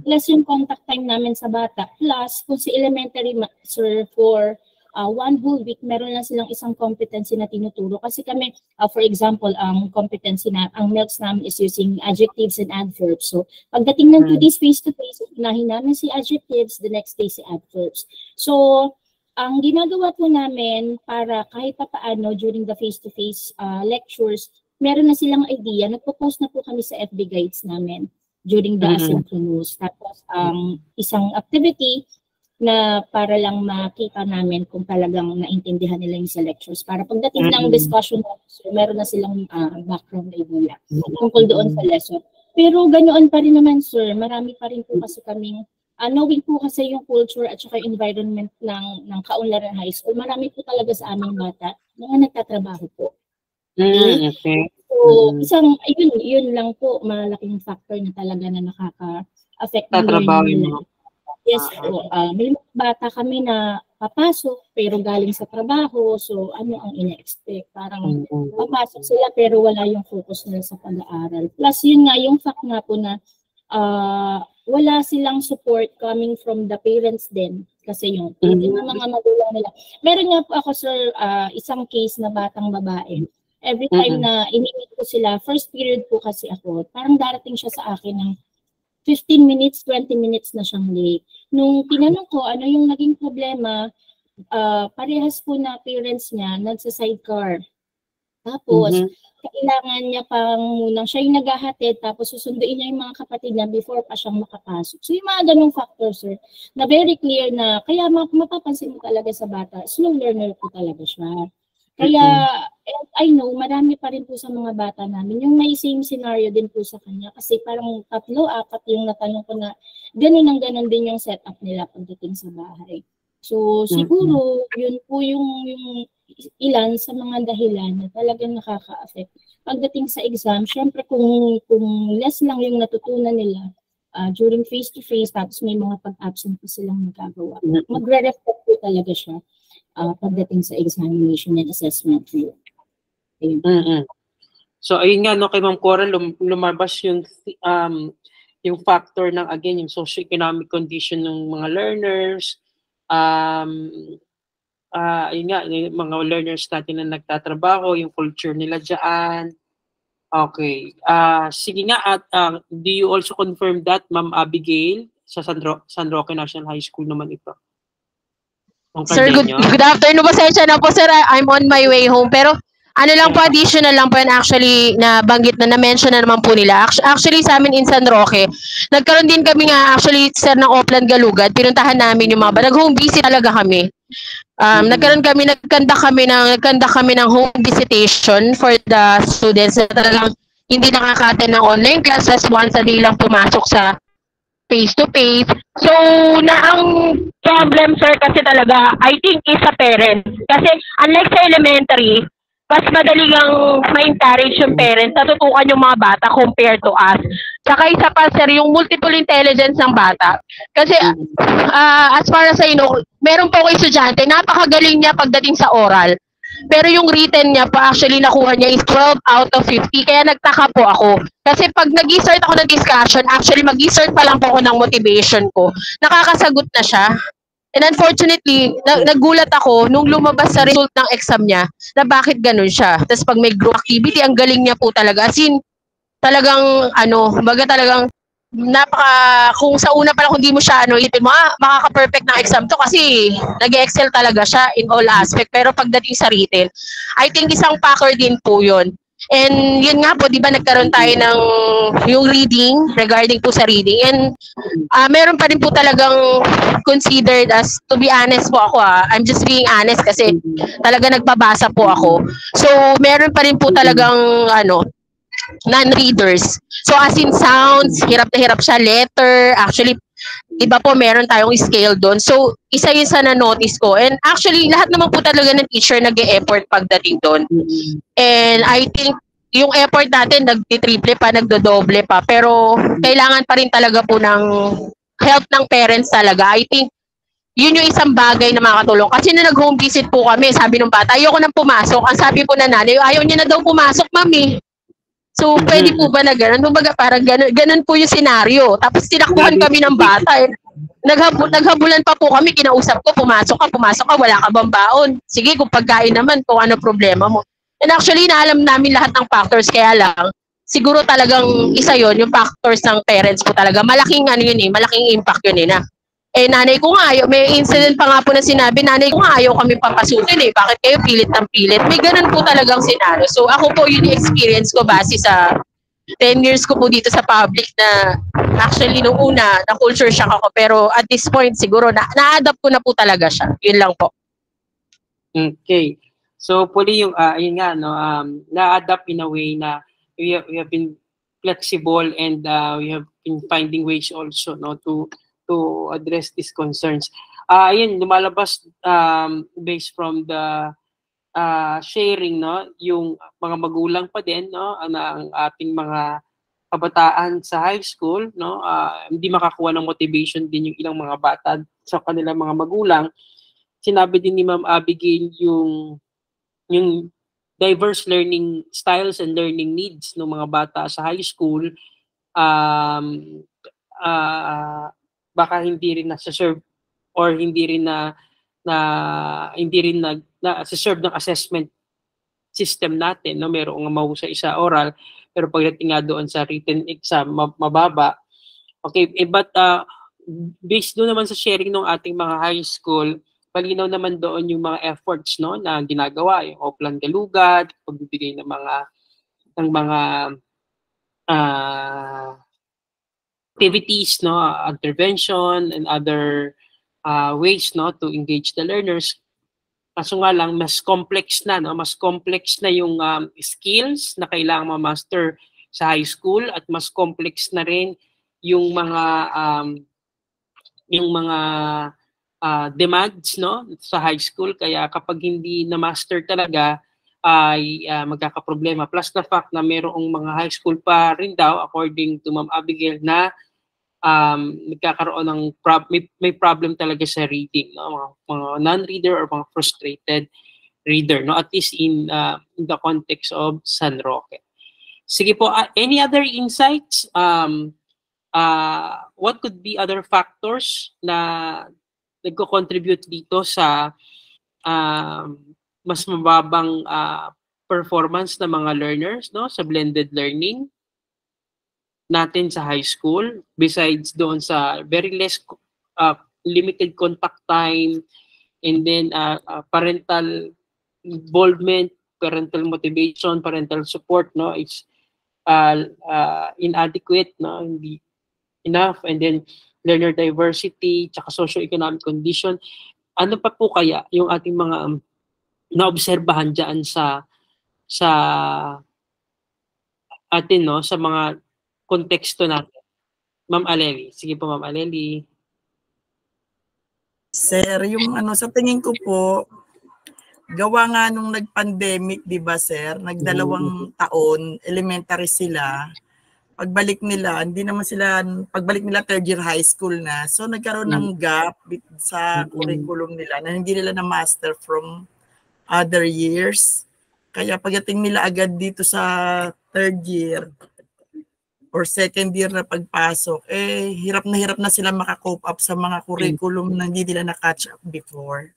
Less yung contact time namin sa bata. Plus, kung si elementary, sir, for 1 whole week, meron lang silang isang competency na tinuturo. Kasi kami, for example, ang competency na, ang MELCS namin is using adjectives and adverbs. So, pagdating ng 2 days face-to-face, unahin namin si adjectives, the next day si adverbs. So, ang ginagawa po namin para kahit pa paano during the face-to-face lectures, meron na silang idea. Nagpo-post na po kami sa FB guides namin during the asynchronous. Tapos, isang activity na para lang makita namin kung talagang naintindihan nila yung sa lectures. Para pagdating ng discussion, so meron na silang background idea tungkol doon sa lesson. Pero ganoon pa rin naman, sir. Marami pa rin po kasi kaming knowing po kasi yung culture at saka environment ng Kaunlaran High School. Marami po talaga sa aming bata mga nagtatrabaho po. Okay. So, yun lang po, malaking factor na talaga na nakaka-affect ng learning nila. Yes po. May bata kami na papasok pero galing sa trabaho. So, ano ang ina-expect? Parang papasok sila pero wala yung focus nila sa pag-aaral. Plus, yun nga, yung fact nga po na wala silang support coming from the parents din. Kasi yung mga magulang nila. Meron nga po ako, sir, isang case na batang babae. Every time na inimit ko sila, first period po kasi ako, parang darating siya sa akin ng 15 minutes, 20 minutes na siyang late. Nung tinanong ko ano yung naging problema, parehas po na parents niya nagsa-sidecar. Tapos, kailangan niya pang munang siya yung naghahatid, tapos susunduin niya yung mga kapatid niya before pa siyang makapasok. So, yung mga ganong factor, sir, na very clear na, kaya mapapansin mo talaga sa bata, slow learner po talaga siya. Kaya, I know, marami pa rin po sa mga bata namin. Yung may same scenario din po sa kanya. Kasi parang 3, 4 yung natanong ko na ganun din yung setup nila pagdating sa bahay. So, siguro, yun po yung ilan sa mga dahilan na talagang nakaka-affect. Pagdating sa exam, syempre kung less lang yung natutunan nila during face-to-face, tapos may mga pag-absent pa silang nagagawa. Magre-reflect po talaga siya pagdating sa examination and assessment view. So ayun nga no, kay Ma'am Cora lumabas yung factor ng again yung socio-economic condition ng mga learners, yun nga, yung mga learners natin na nagtatrabaho, yung culture nila diyan. Okay. Sige nga, at do you also confirm that, Ma'am Abigail, sa San Roque National High School naman ito? Sir, good afternoon. Pasensya na po, sir. I'm on my way home. Pero ano lang po, additional lang po yan actually na banggit na mention na naman po nila. Actually, sa amin in San Roque, nagkaroon din kami nga actually, sir, ng Oplan Galugad. Pinuntahan namin yung mga nag-home visit talaga kami. Nagkanda kami ng home visitation for the students na talagang hindi nakaka-attend ng online classes, once a day lang pumasok sa face-to-face. So, ang problem, sir, kasi talaga, I think is sa parents. Kasi, unlike sa elementary, mas madaling ang ma-encourage yung parents, natutukan yung mga bata compared to us. Saka isa pa, sir, yung multiple intelligence ng bata. Kasi, as far as I know, meron po ako estudyante, napakagaling niya pagdating sa oral. Pero yung written niya pa, actually nakuha niya is 12 out of 50. Kaya nagtaka po ako. Kasi pag nag-start ako ng discussion, actually mag-start pa lang po ako ng motivation ko. Nakakasagot na siya. And unfortunately, nagulat ako nung lumabas sa result ng exam niya na bakit ganun siya. Tapos pag may group activity, ang galing niya po talaga. As in, talagang, talagang kung sa una pa lang kung di mo siya isipin mo, makaka-perfect ng exam to kasi nag-excel talaga siya in all aspect. Pero pagdating sa written, I think isang factor din po yun. And yun nga po, di ba nagkaroon tayo ng yung reading, regarding po sa reading. And meron pa rin po talagang considered as, to be honest po ako I'm just being honest kasi talaga nagbabasa po ako. So meron pa rin po talagang non-readers. So as in sounds, hirap na hirap siya, letter, actually, iba po meron tayong scale doon. So isa yun sa na-notice ko. And actually, lahat naman po talaga ng teacher nag-e-effort pagdating doon. And I think, yung effort natin, nag-triple pa, nagdodoble pa. Pero kailangan pa rin talaga po ng help ng parents talaga. I think, yun yung isang bagay na makakatulong. Kasi na nag-home visit po kami, sabi ng bata, ayoko nang pumasok. Ang sabi po na nanay, ayaw niya na daw pumasok, mami. So, pwede po ba na gano'n? Kumbaga, parang gano'n po yung senaryo. Tapos, tinakbuhan kami ng bata. Naghabulan pa po kami, kinausap ko, pumasok ka, wala ka bang baon? Sige, kung pagkain naman, kung ano problema mo. And actually, naalam namin lahat ng factors, kaya lang, siguro talagang isa yon yung factors ng parents po talaga. Malaking malaking impact yun na. Nanay ko nga, may incident pa nga po na sinabi, nanay ko nga, ayaw kami papasukin bakit kayo pilit ng pilit? May ganun po talagang senaryo. So ako po yun yung experience ko base sa 10 years ko po dito sa public na actually nung una, na-culture shock ako, pero at this point siguro, na-adapt ko na po talaga siya. Yun lang po. Okay. So, puli yung, yun nga, na-adapt in a way na we have been flexible and we have been finding ways also to address these concerns. Ayun, lumalabas based from the sharing, yung mga magulang pa din, ang ating mga kabataan sa high school, hindi makakuha ng motivation din yung ilang mga bata sa kanilang mga magulang. Sinabi din ni Ma'am Abigail yung diverse learning styles and learning needs ng mga bata sa high school, baka hindi rin na-serve or hindi rin na-serve ng assessment system natin. Merong mahusay sa oral, pero pagdating nga doon sa written exam, mababa. Okay, but based doon naman sa sharing ng ating mga high school, palinaw naman doon yung mga efforts na ginagawa, yung Oplan Galugad, pagbibigay ng mga activities, intervention and other ways to engage the learners. Kaso nga lang mas complex na yung skills na kailangan ma-master sa high school at mas complex na rin yung mga demands sa high school, kaya kapag hindi na-master talaga ay magkakaproblema. Plus the fact na mayroong mga high school pa rin daw, according to Ma'am Abigail, na nagkakaroon ng may problem talaga sa reading, mga non-reader or mga frustrated reader, at least in the context of San Roque. Sige po, any other insights? What could be other factors na nagko-contribute dito sa mas mababang performance ng mga learners sa blended learning natin sa high school, besides doon sa very less limited contact time, and then parental involvement, parental motivation, parental support is inadequate, hindi enough, and then learner diversity, tsaka socio-economic condition. Ano pa po kaya yung ating mga naobserbahan dyan sa atin, sa mga konteksto natin? Ma'am Aleli. Sige po, Ma'am Aleli. Sir, yung sa tingin ko po, gawa nga nung nag-pandemic, di ba sir? Nagdalawang taon, elementary sila. Pagbalik nila third year high school na. So nagkaroon ng gap sa curriculum nila na hindi nila na-master from other years. Kaya pagdating nila agad dito sa third year or second year na pagpasok, hirap na sila maka-cope up sa mga curriculum na hindi nila na-catch up before.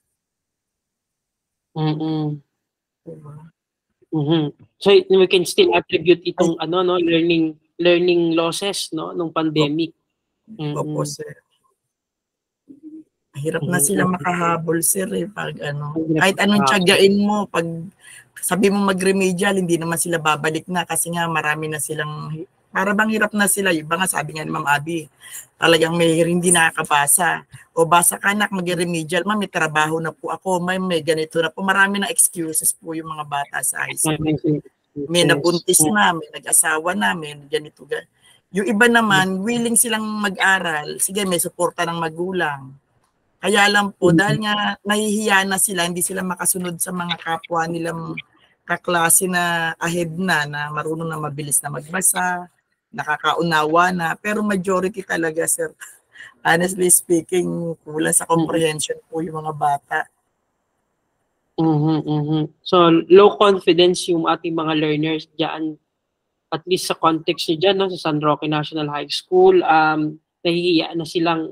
So we can still attribute itong learning learning losses, no, nung pandemic. Opo, sir. Hirap na sila makahabol, sir, pag kahit anong tiyagain mo, pag sabi mo mag-remedial, hindi naman sila babalik na kasi nga marami na silang, para bang hirap na sila. Iba nga sabi nga ni Ma'am Abby, talagang hindi nakakabasa. O basa ka na, mag-remedial, ma'am, may trabaho na po ako, may ganito na po. Marami na excuses po yung mga bata sa high school. May nabuntis na, may nag-asawa na, may ganito. Yung iba naman, willing silang mag-aral. Sige, may suporta ng magulang. Kaya lang po, dahil nga nahihiya na sila, hindi sila makasunod sa mga kapwa nilang kaklase na ahead na marunong na mabilis na magbasa, nakakaunawa na. Pero majority talaga, sir, honestly speaking, kulang sa comprehension po yung mga bata. So, low confidence yung ating mga learners dyan, at least sa context nyo dyan, no, sa San Roque National High School, nahihiya na silang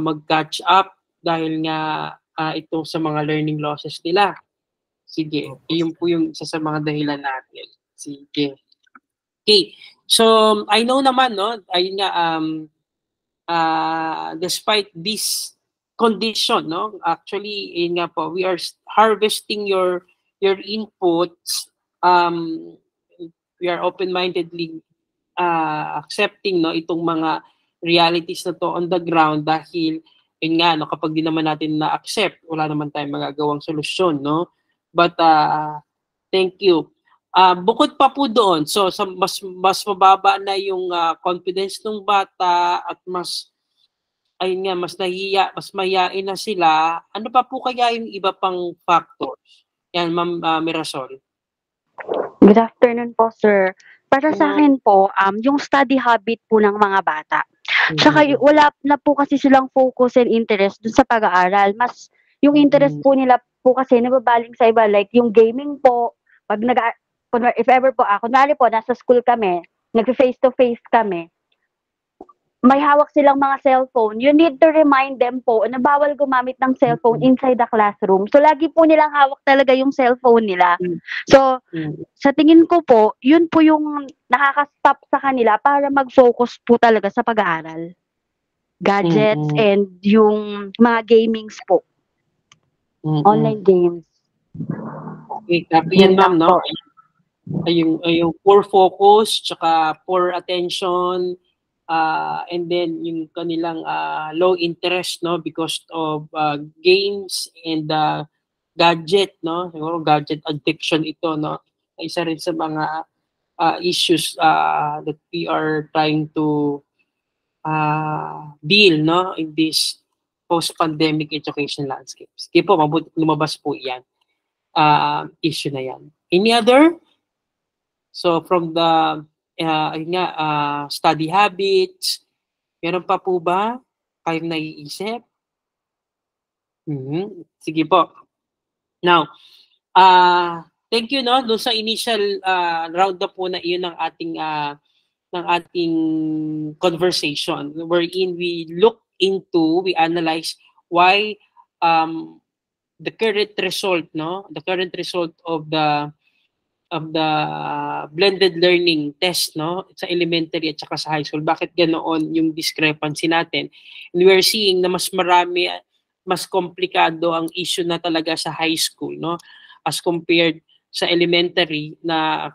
mag-catch up dahil nga ito sa mga learning losses nila. Sige, yun po yung isa sa mga dahilan natin. Sige. Okay, so I know naman, no, ayun nga, despite this condition, no, actually, yun nga po, we are harvesting your inputs. We are open-mindedly accepting, no, itong mga realities na to on the ground dahil yun nga, no, kapag di naman natin na-accept, wala naman tayong magagawang solusyon, no? But thank you. Bukod pa po doon, so mas mababa na yung confidence ng bata at mas ayun nga, mas nahiya, mas mayayain na sila. Ano pa po kaya yung iba pang factors? Yan, Ma'am Mirasol. Good afternoon po, sir. Para sa akin po, yung study habit po ng mga bata. Tsaka wala na po kasi silang focus and interest dun sa pag-aaral. Mas yung interest po nila po kasi nababaling sa iba. Like yung gaming po, pag if ever po kunwari po, nasa school kami, nag-face-to-face kami, may hawak silang mga cellphone, you need to remind them po na bawal gumamit ng cellphone inside the classroom. So, lagi po nilang hawak talaga yung cellphone nila. So, sa tingin ko po, yun po yung nakaka-stop sa kanila para mag-focus po talaga sa pag-aaral. Gadgets and yung mga gamings po. Online games. Okay, copy yan, ma'am, no? Yung poor focus, tsaka poor attention, and then yung kanilang low interest, no, because of games and gadget, no, siguro gadget addiction ito, no, isa rin sa mga issues that we are trying to deal, no, in this post-pandemic education landscape. Sige po, mabuti lumabas po yan, issue na yan. Any other? So from the study habits, meron pa po ba kayong naiisip? Sige po. Now, thank you, no, doon sa initial round up po na iyon ng ating conversation, wherein we we analyze why the current result, no, the current result of the blended learning test, no, sa elementary at saka sa high school, bakit ganoon yung discrepancy natin. And we are seeing na mas marami, mas komplikado ang issue na talaga sa high school, no, as compared sa elementary na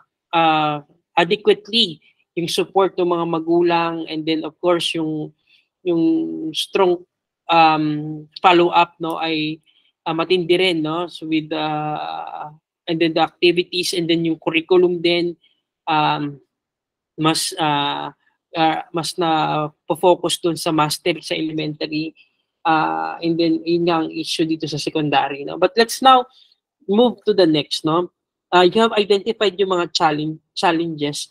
adequately yung support ng mga magulang, and then of course yung strong follow-up, no, ay matindi rin, no, so with and then the activities, and then yung curriculum din, mas na focus dun sa master sa elementary, and then yun nga ang issue dito sa secondary, no. But let's now move to the next, no. You have identified yung mga challenges.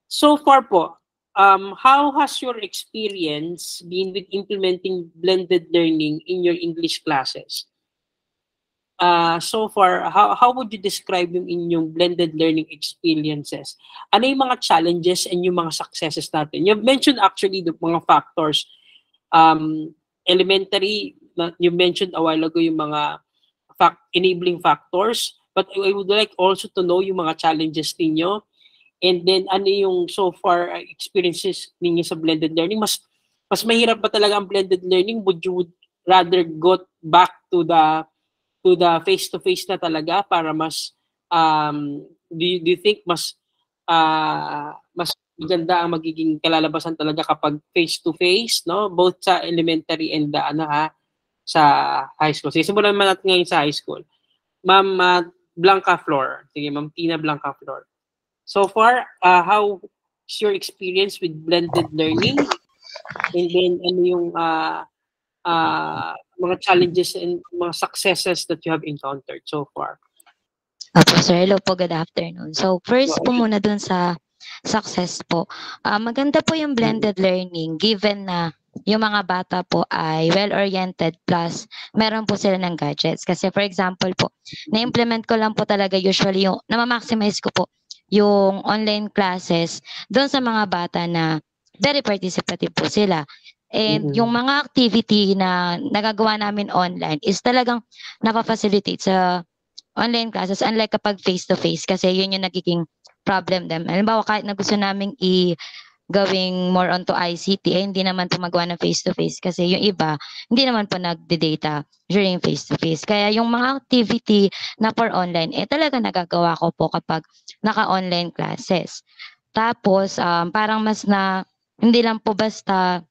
So far po, how has your experience been with implementing blended learning in your English classes? So far, how would you describe yung inyong blended learning experiences? Ano yung mga challenges and yung mga successes natin? You've mentioned actually the mga factors. Elementary, you mentioned a while ago yung mga enabling factors, But I would like also to know yung mga challenges ninyo, and then ano yung so far experiences ninyo sa blended learning. Mas mahirap ba talaga ang blended learning? Would you rather go back to the face-to-face na talaga para mas do you think mas maganda ang magiging kalalabasan talaga kapag face-to-face, no? Both sa elementary and sa high school. So, simulan naman natin ngayon sa high school. Ma'am Blanca Flor. Sige, Ma'am Tina Blanca Flor. So far, how is your experience with blended learning? And then, ano yung mga challenges and mga successes that you have encountered so far? Opo, sir. Hello po, good afternoon. So, first po muna dun sa success po. Maganda po yung blended learning given na yung mga bata po ay well-oriented plus meron po sila ng gadgets. Kasi for example po, na-implement ko lang po talaga usually yung, na-maximize ko po yung online classes doon sa mga bata na very participative po sila. And yung mga activity na nagagawa namin online is talagang napafacilitate sa online classes unlike kapag face-to-face kasi yun yung nagiging problem them. Halimbawa kahit na gusto naming gawing more onto ICT, hindi naman po magawa ng face-to-face kasi yung iba, hindi naman po nagde-data during face-to-face. Kaya yung mga activity na for online, talaga nagagawa ko po kapag naka-online classes. Tapos, parang mas na, hindi lang po basta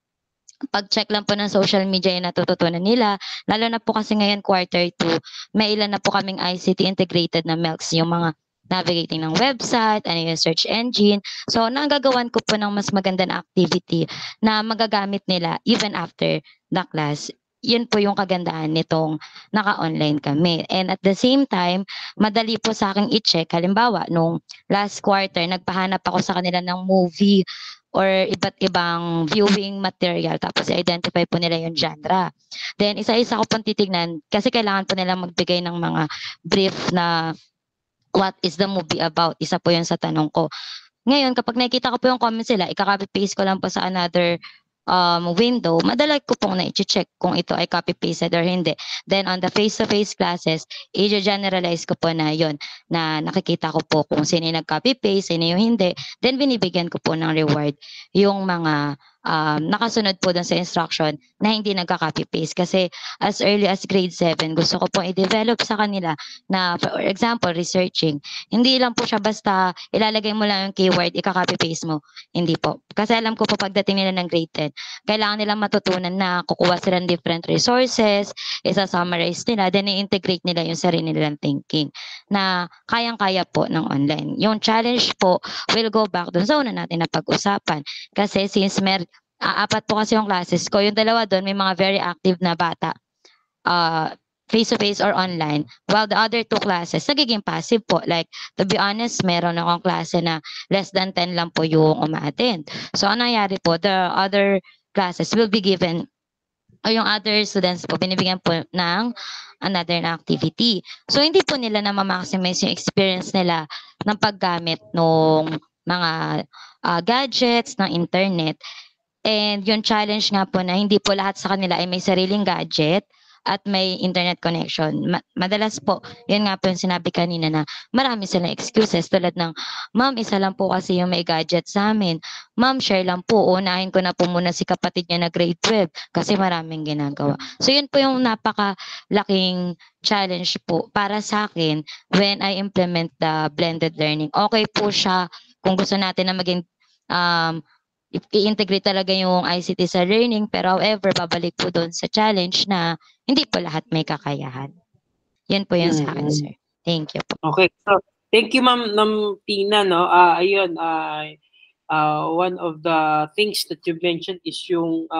pag-check lang po ng social media yung natututunan nila. Lalo na po kasi ngayon quarter 2, may ilan na po kaming ICT integrated na MELCs, yung mga navigating ng website, ano yung search engine. So, nagagawan ko po ng mas magandang activity na magagamit nila even after the class. Yun po yung kagandahan nitong naka-online kami. And at the same time, madali po sa akin i-check. Halimbawa, nung last quarter, nagpahanap ako sa kanila ng movie or iba't ibang viewing material. Tapos i-identify po nila yung genre. Then, isa-isa ko pong titignan kasi kailangan po nila magbigay ng mga brief na what is the movie about? Isa po yun sa tanong ko. Ngayon, kapag nakikita ko po yung comments sila, i-copy-paste ko lang po sa another window, madala ko pong na-check kung ito ay copy-pasted or hindi. Then, on the face-to-face classes, i-generalize ko po na yon na nakikita ko po kung sino yung nag-copy-paste, sino yung hindi. Then, binibigyan ko po ng reward yung mga nakasunod po dun sa instruction na hindi nagka-copy-paste. Kasi as early as grade 7, gusto ko pong i-develop sa kanila na, for example, researching. Hindi lang po siya basta ilalagay mo lang yung keyword, ika-copy-paste mo. Hindi po. Kasi alam ko po pagdating nila ng grade 10, kailangan nilang matutunan na kukuha sila ng different resources, isa-summarize nila, then i-integrate nila yung sarili nilang thinking na kayang-kaya po ng online. Yung challenge po will go back dun sa una natin na pag-usapan. Kasi since apat po kasi yung classes ko, yung dalawa doon may mga very active na bata, face-to-face or online, while the other 2 classes nagiging passive po. Like, to be honest, meron akong klase na less than 10 lang po yung uma-attend. So, ano nangyari po, the other classes will be given, o yung other students po, binibigyan po ng another na activity. So, hindi po nila na ma-maximize yung experience nila ng paggamit ng mga gadgets, ng internet. And yung challenge nga po na hindi po lahat sa kanila ay may sariling gadget at may internet connection. Madalas po, yun nga po yung sinabi kanina na marami silang excuses tulad ng, ma'am, isa lang po kasi yung may gadget sa amin. Ma'am, share lang po. Unahin ko na po muna si kapatid niya na grade 12 kasi maraming ginagawa. So yun po yung napakalaking challenge po para sa akin when I implement the blended learning. Okay po siya kung gusto natin na maging i-integrate talaga yung ICT sa learning, pero however, babalik po doon sa challenge na hindi po lahat may kakayahan. Yan po yun sa akin, sir. Thank you po. Okay. So, thank you, Ma'am Tina. No? Ayun, one of the things that you mentioned is yung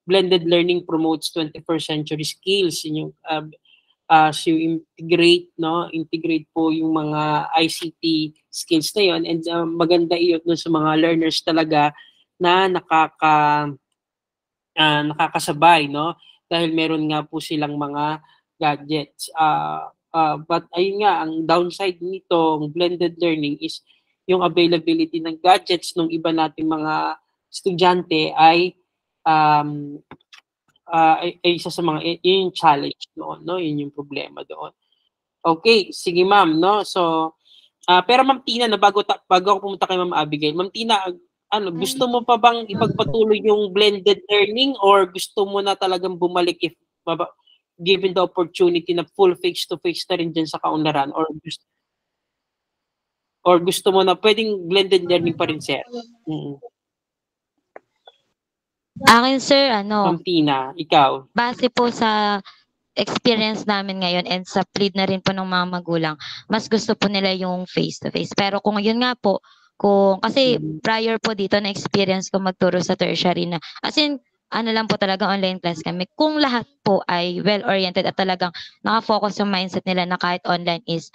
blended learning promotes 21st century skills. Yung, as you integrate po yung mga ICT skills na yun. And maganda iyon sa mga learners talaga na nakakasabay, no? Dahil meron nga po silang mga gadgets. But ayun nga, ang downside nitong blended learning is yung availability ng gadgets ng iba nating mga estudyante ay isa sa mga yung challenge doon, no? Yun yung problema doon. Okay, sige ma'am, no? So, pero Ma'am Tina, bago ako pumunta kay Ma'am Abigail, Ma'am Tina, gusto mo pa bang ipagpatuloy yung blended learning or gusto mo na talagang bumalik if given the opportunity na full face-to-face na rin dyan sa Kaunlaran or gusto mo na pwedeng blended learning pa rin, sir? Akin, sir, Ma'am Tina, ikaw? base po sa experience namin ngayon and sa plead na rin po ng mga magulang, mas gusto po nila yung face-to-face. Pero kung yun nga po, kasi prior po dito na experience ko magturo sa tertiary na, as in, lang po talaga online class kami. Kung lahat po ay well-oriented at talagang nakafocus yung mindset nila na kahit online is,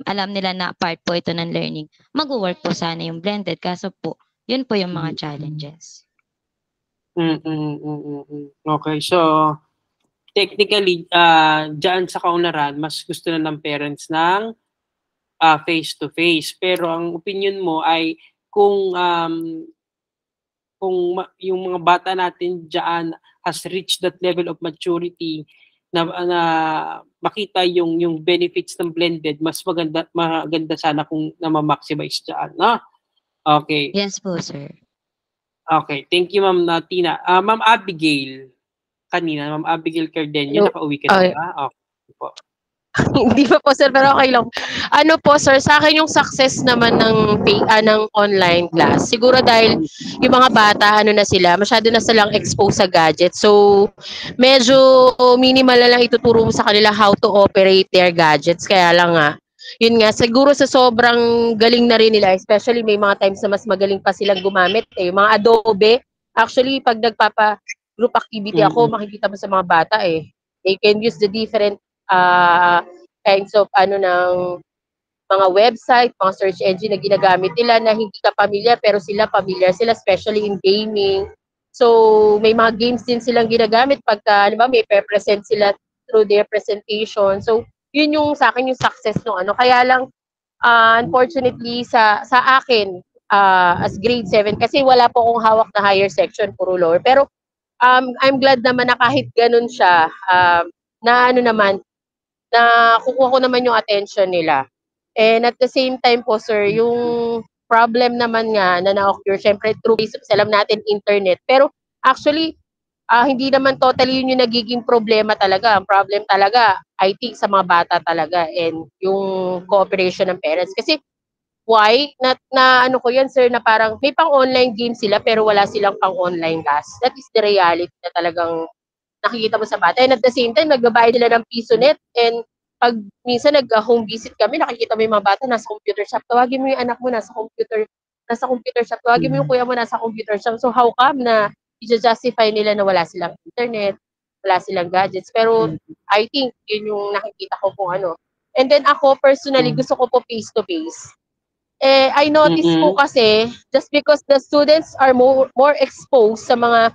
alam nila na part po ito ng learning, mag-work po sana yung blended. Kaso po, yun po yung mga challenges. Okay, so technically, dyan sa Kaunlaran, mas gusto na ng parents ng face-to-face. Pero ang opinion mo ay kung yung mga bata natin dyan has reached that level of maturity na makita yung benefits ng blended, mas maganda sana kung na-maximize dyan, no? Okay. Yes po, sir. Okay, thank you Ma'am Tina. Ma'am Abigail, kanina, Ma'am Abigail Cardenio, nakauwi ka na ba? Okay po. Hindi pa po sir, pero okay lang. Ano po sir, sa akin yung success naman ng online class, siguro dahil yung mga bata, na sila, masyado na silang exposed sa gadgets. So, medyo minimal na lang ituturo mo sa kanila how to operate their gadgets. Kaya lang nga, yun nga, siguro sa sobrang galing na rin nila, especially may mga times na mas magaling pa silang gumamit. Yung mga Adobe, actually, pag nagpapa-group activity ako, makikita mo sa mga bata they can use the different kinds of ng mga website, mga search engine na ginagamit nila na hindi ka familiar pero sila familiar sila, especially in gaming. So, may mga games din silang ginagamit pagka, may present sila through their presentation. So, yun yung sa akin yung success ng Kaya lang, unfortunately, sa akin, as grade 7, kasi wala po akong hawak na higher section, puro lower. Pero, I'm glad naman na kahit ganun siya, na kukuha ko naman yung attention nila. And at the same time po, sir, yung problem naman nga na na-occur, syempre through basics, alam natin internet. Pero actually, hindi naman totally yun yung nagiging problema talaga. Ang problem talaga, I think, sa mga bata talaga and yung cooperation ng parents. Kasi why? Ko yan, sir, na parang may pang-online game sila pero wala silang pang-online class. That is the reality na talagang nakikita mo sa bata. And at the same time, nagbabayad nila ng piso net. And pag minsan nag-home visit kami, nakikita mo yung mga bata nasa computer shop. Tawagin mo yung anak mo nasa computer shop. Tawagin mo yung kuya mo nasa computer shop. So how come na i-justify nila na wala silang internet, wala silang gadgets? Pero I think yun yung nakikita ko kung And then ako personally, gusto ko po face-to-face. I notice po kasi, just because the students are more exposed sa mga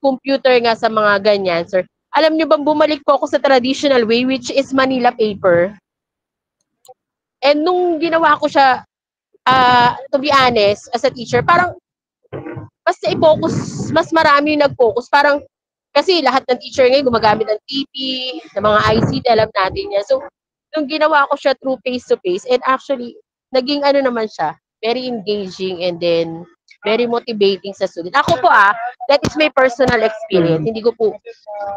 computer nga sa mga ganyan, sir. Alam nyo bang bumalik po ako sa traditional way, which is Manila paper. And nung ginawa ko siya, to be honest, as a teacher, parang mas i-focus, mas marami yung nag-focus. Parang, kasi lahat ng teacher ngayon gumagamit ng TV, ng mga ICT, alam natin yan. So, nung ginawa ko siya through face-to-face, and actually, naging naman siya, very engaging and then very motivating sa student. Ako po that is my personal experience. Hindi ko po,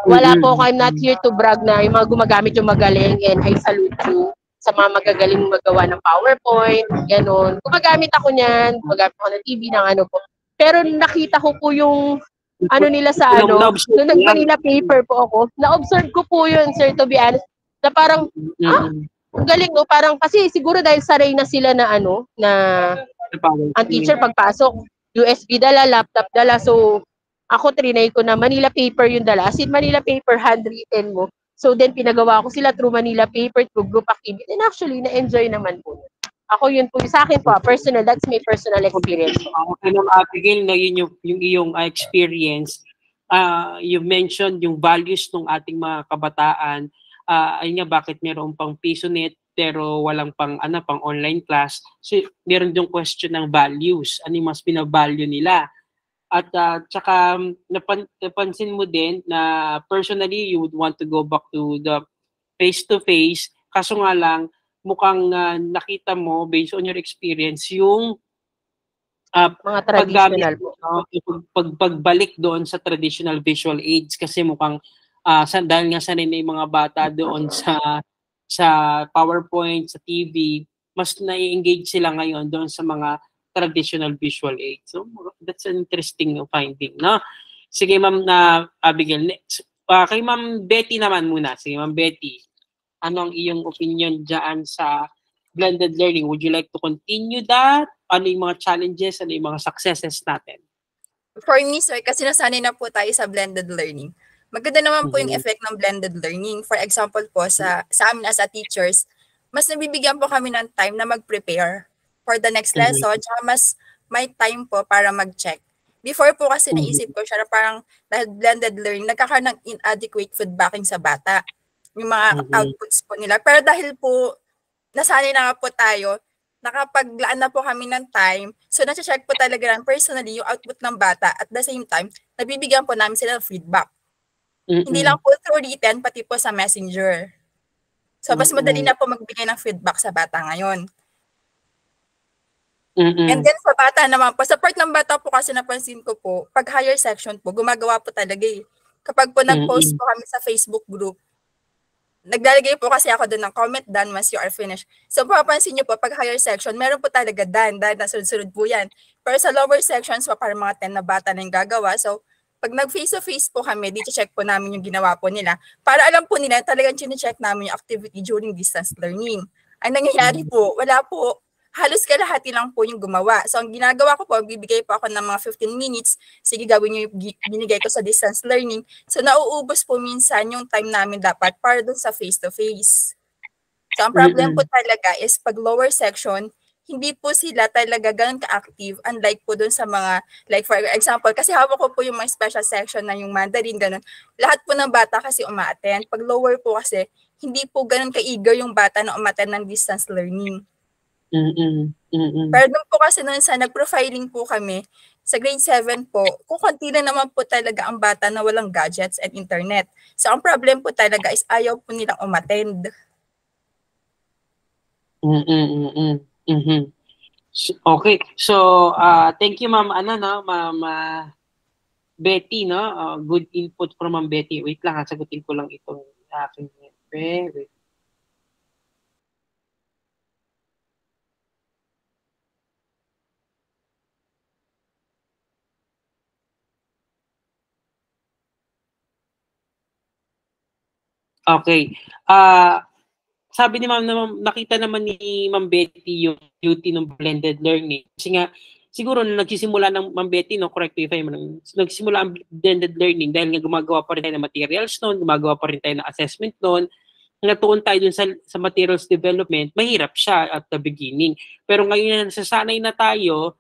wala po ako, I'm not here to brag na yung mga gumagamit yung magaling and I salute you sa mga magagaling magawa ng PowerPoint, gano'n. Gumagamit ako niyan, gumagamit ako ng TV, ng po. Pero nakita ko po yung nila sa nung nag-Manila paper po ako, na-observe ko po yun, sir, to be honest, na parang, ang galing, no? Parang, kasi siguro dahil saray na sila na na ang teacher pagpasok, USB dala, laptop dala. So, ako trinay ko na Manila paper yung dala. As in, Manila paper, handwritten mo. So, then, pinagawa ko sila through Manila paper, through group activity. And actually, na-enjoy naman po. Ako yun po, sa akin po, personal, that's my personal experience. Okay, Ma'am Abigail, na yun yung iyong experience. You mentioned yung values ng ating mga kabataan. Ayun nga, bakit meron pang piso net pero walang pang online class. So, meron yung question ng values. Ano yung mas binavalue nila? At tsaka napansin mo din na personally you would want to go back to the face-to-face Kaso nga lang, mukhang nakita mo, based on your experience, yung mga traditional po. pagbalik doon sa traditional visual aids kasi mukhang dahil nga sanay na yung mga bata doon sa PowerPoint, sa TV, mas na-engage sila ngayon doon sa mga traditional visual aids. So that's an interesting finding, no? Sige, Ma'am Abigail. Next, kay Ma'am Betty naman muna. Sige, Ma'am Betty. Ano ang iyong opinion dyan sa blended learning? Would you like to continue that? Ano yung mga challenges? Ano yung mga successes natin? For me, sir, kasi nasanay na po tayo sa blended learning. Maganda naman po yung effect ng blended learning. For example po, sa amin as a teachers, mas nabibigyan po kami ng time na mag-prepare for the next lesson. Tsaka mas may time po para mag-check. Before po kasi naisip ko siya na parang dahil blended learning, nagkakaroon ng inadequate feedbacking sa bata. Yung mga outputs po nila. Pero dahil po, nasanay na nga po tayo, nakapaglaan na po kami ng time. So, nasa-check po talaga lang personally yung output ng bata. At the same time, nabibigyan po namin sila ng feedback. Hindi lang po through written, pati po sa messenger. So, mas madali na po magbigay ng feedback sa bata ngayon. And then sa bata naman po, sa part ng bata po kasi napansin ko po, pag higher section po, gumagawa po talaga eh. Kapag po nag-post po kami sa Facebook group, naglalagay po kasi ako doon ng comment, done once you are finished. So papansin nyo po, pag higher section, meron po talaga done, dahil nasunod-sunod po yan. Pero sa lower sections po, parang mga 10 na bata na yung gagawa. So pag nag-face-to-face po kami, dito check po namin yung ginawa po nila. Para alam po nila, talagang chine-check namin yung activity during distance learning. Ang nangyayari po, wala po, halos kalahati lang po yung gumawa. So, ang ginagawa ko po, bibigay po ako ng mga 15 minutes. Sige, gawin nyo yung binigay ko sa distance learning. So, nauubos po minsan yung time namin dapat para dun sa face-to-face. So, ang problem po talaga is pag lower section, hindi po sila talaga ganun ka-active. Unlike po dun sa mga, like for example, kasi hawak ko po yung mga special section na yung Mandarin, ganun. Lahat po ng bata kasi uma-attend. Pag lower po kasi, hindi po ganun ka-eager yung bata na uma-attend ng distance learning. Pero doon po kasi noon sa nag-profiling po kami, sa grade 7 po, kung konti na naman po talaga ang bata na walang gadgets and internet. So ang problem po talaga is ayaw po nilang umattend. Okay. So, thank you, Ma'am, Ma'am Betty, no? Good input from Ma'am Betty. Wait lang, sagutin ko lang itong aking wait. Okay. Sabi ni Ma'am, nakita naman ni Ma'am Betty yung beauty ng blended learning. Kasi nga, siguro nung nagsisimula ng Ma'am Betty, no, correct me if I'm wrong, nagsisimula ang blended learning dahil nga gumagawa pa rin tayo ng materials noon, gumagawa pa rin tayo ng assessment noon, natuon tayo dun sa materials development, mahirap siya at the beginning. Pero ngayon na nasasanay na tayo,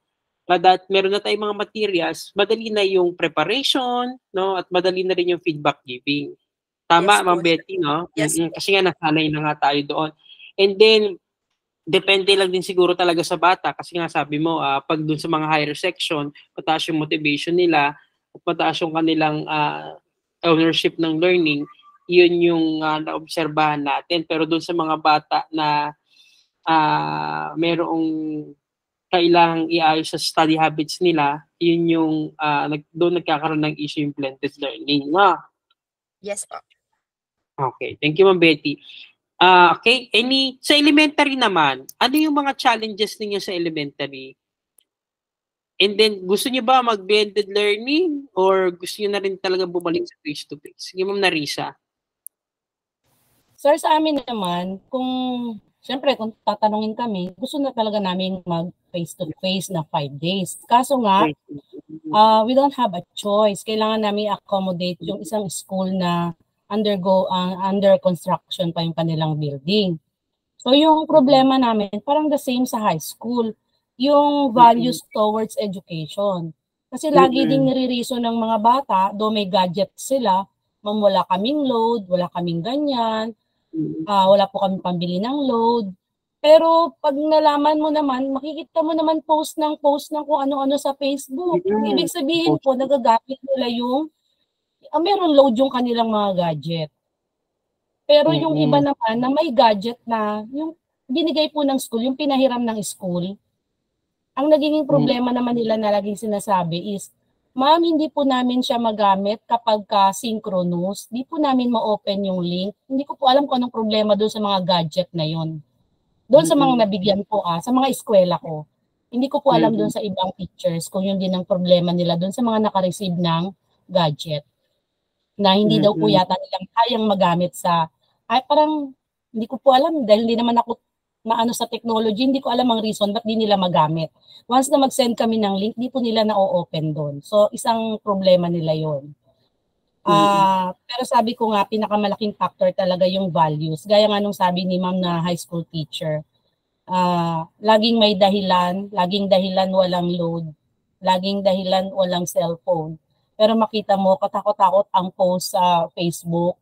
that meron na tayong mga materials, madali na yung preparation, no, at madali na rin yung feedback giving. Tama, Ma'am Betty, no? Yes. Kasi nga nasanay na nga tayo doon. And then, depende lang din siguro talaga sa bata. Kasi nga sabi mo, pag dun sa mga higher section, mataas yung motivation nila, at mataas yung kanilang ownership ng learning, yun yung naobserbahan natin. Pero dun sa mga bata na merong kailangang iayos sa study habits nila, yun yung doon nagkakaroon ng issue yung blended learning. Yes po. Okay, thank you, Ma'am Betty. Okay, sa elementary naman, ano yung mga challenges ninyo sa elementary? And then, gusto niyo ba mag-blended learning or gusto niyo na rin talaga bumalik sa face-to-face? Sige, Ma'am Narisa. Sir, sa amin naman, siyempre, kung tatanungin kami, gusto na talaga namin mag-face-to-face na 5 days. Kaso nga, we don't have a choice. Kailangan namin accommodate yung isang school na under construction pa yung kanilang building. So yung problema namin, parang the same sa high school, yung values towards education. Kasi lagi ding nire-reason ng mga bata, do may gadget sila, ma'am, wala kaming load, wala kaming ganyan, wala po kaming pambili ng load. Pero pag nalaman mo naman, makikita mo naman post ng kung ano-ano sa Facebook. Ibig sabihin po, nagagamit nila yung meron load yung kanilang mga gadget. Pero yung iba naman na may gadget na yung binigay po ng school, yung pinahiram ng school, ang nagiging problema naman nila na laging sinasabi is, ma'am, hindi po namin siya magamit kapag synchronous. Hindi po namin ma-open yung link. Hindi ko po alam kung anong problema doon sa mga gadget na yon. Doon sa mga nabigyan po, sa mga eskwela ko. Hindi ko po alam doon sa ibang teachers kung yun din ang problema nila doon sa mga naka-receive ng gadget. Na hindi daw po yata nilang kayang magamit sa, parang hindi ko po alam dahil hindi naman ako maano sa technology, hindi ko alam ang reason ba't di nila magamit. Once na mag-send kami ng link, di po nila na-open doon. So, isang problema nila yon. Pero sabi ko nga, pinakamalaking factor talaga yung values. Gaya nga nung sabi ni ma'am na high school teacher, laging may dahilan, walang load, laging dahilan walang cellphone. Pero makita mo, katakot-takot ang post sa Facebook.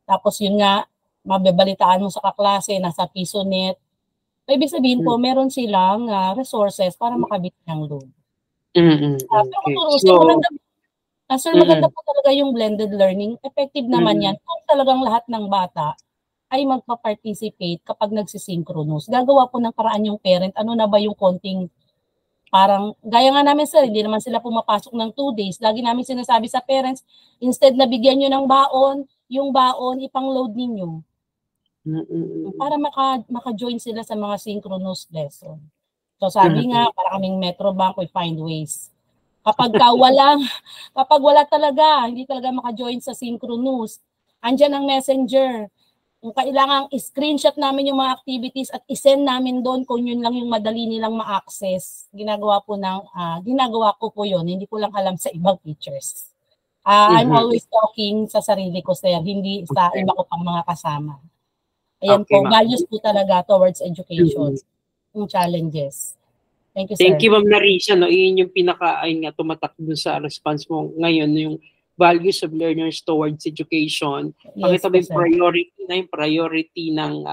Tapos yun nga, mababalitaan mo sa kaklase, nasa PisoNet. Ibig sabihin po, meron silang resources para makabit ng load. Sir, maganda po talaga yung blended learning. Effective naman yan kung talagang lahat ng bata ay magpa-participate kapag nagsisynchronous. Gagawa po ng paraan yung parent. Ano na ba yung konting parang, gaya nga namin sir, hindi naman sila pumapasok ng 2 days. Lagi namin sinasabi sa parents, instead na bigyan nyo ng baon, yung baon ipang-load ninyo. Para maka-join sila sa mga synchronous lesson. So sabi nga, para kaming Metrobank, we find ways. Kapag wala talaga, hindi talaga maka-join sa synchronous, andyan ang messenger. Kung kailangan screenshot namin yung mga activities at isend namin doon kung yun lang yung madali nilang ma-access. Ginagawa ko po yun. Hindi ko lang alam sa ibang teachers. I'm always talking sa sarili ko, sir, hindi sa iba ko pang mga kasama. Ayan po, values po talaga towards education. Yung challenges. Thank you, sir. Thank you, Ma'am Narisa. No? Iyon yung tumatak dun sa response mo ngayon, yung values of learners towards education. Pakita mo yung priority ng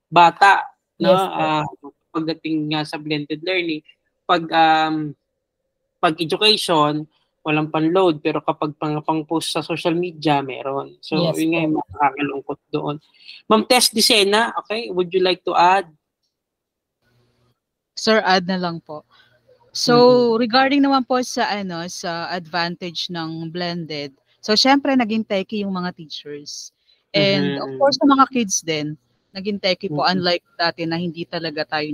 bata, no? Pagdating nga sa blended learning. Pag education, walang pan-load, pero kapag pang-post sa social media, meron. So, yun nga yung makakalungkot doon. Ma'am Tess Dicena, okay, would you like to add? Sir, add na lang po. So, regarding naman po sa sa advantage ng blended, so syempre naging techie yung mga teachers. And of course, sa mga kids din, naging techie po, unlike dati na hindi talaga tayo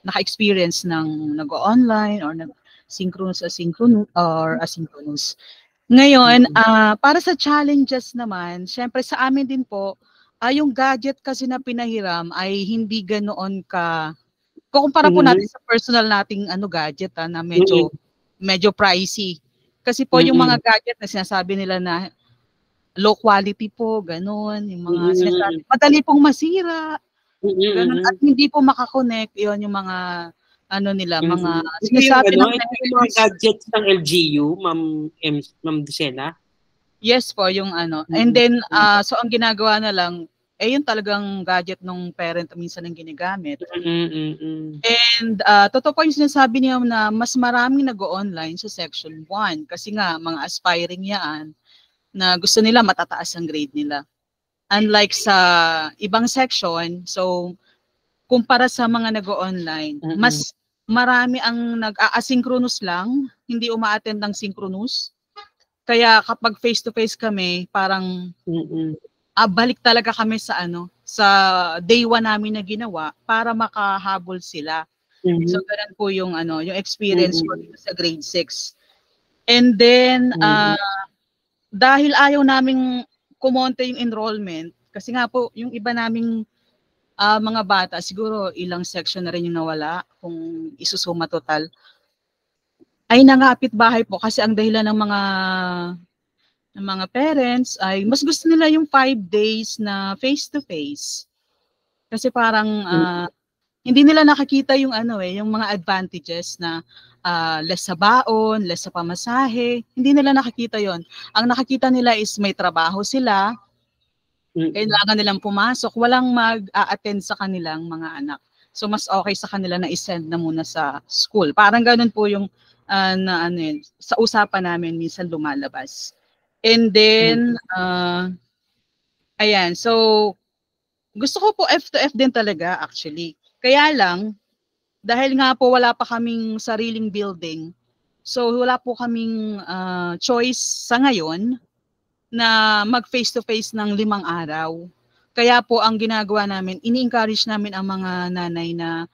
naka-experience ng nag-online or synchronous, asynchronous, or asynchronous. Ngayon, para sa challenges naman, syempre sa amin din po, yung gadget kasi na pinahiram ay hindi ganoon kukumpara po natin sa personal nating gadget na medyo pricey. Kasi po yung mga gadget na sinasabi nila na low quality po, ganoon, yung mga sinasabi, madali pong masira, ganun, at hindi po makakonect, yon yung mga mga sinasabi ng mga gadgets ng LGU, Ma'am Dicena? Yes po, yung And then, so ang ginagawa na lang, yun talagang gadget ng parent minsan ang ginagamit. And totoo po yung sinasabi niya na mas maraming nag-online sa section 1 kasi nga mga aspiring yan na gusto nila matataas ang grade nila. Unlike sa ibang section, so kumpara sa mga nag-online, mas marami ang nag-asynchronous lang, hindi uma-attend ng synchronous. Kaya kapag face-to-face kami, parang balik talaga kami sa sa day 1 namin na ginawa para makahabol sila. So ganun po yung yung experience ko dito sa grade 6. And then dahil ayaw naming kumonte yung enrollment kasi nga po yung iba naming mga bata siguro ilang section na rin yung nawala kung isusuma total. Ay nangapit bahay po kasi ang dahilan ng mga parents ay mas gusto nila yung 5 days na face-to-face. Kasi parang hindi nila nakikita yung yung mga advantages na less sa baon, less sa pamasahe. Hindi nila nakikita yon. Ang nakikita nila is may trabaho sila, kailangan nilang pumasok, walang mag-a-attend sa kanilang mga anak. So mas okay sa kanila na i-send na muna sa school. Parang ganun po yung sa usapan namin minsan lumalabas. And then, Ayan, so gusto ko po F2F din talaga actually. Kaya lang, dahil nga po wala pa kaming sariling building, so wala po kaming choice sa ngayon na mag face-to-face ng 5 araw. Kaya po ang ginagawa namin, ini-encourage namin ang mga nanay na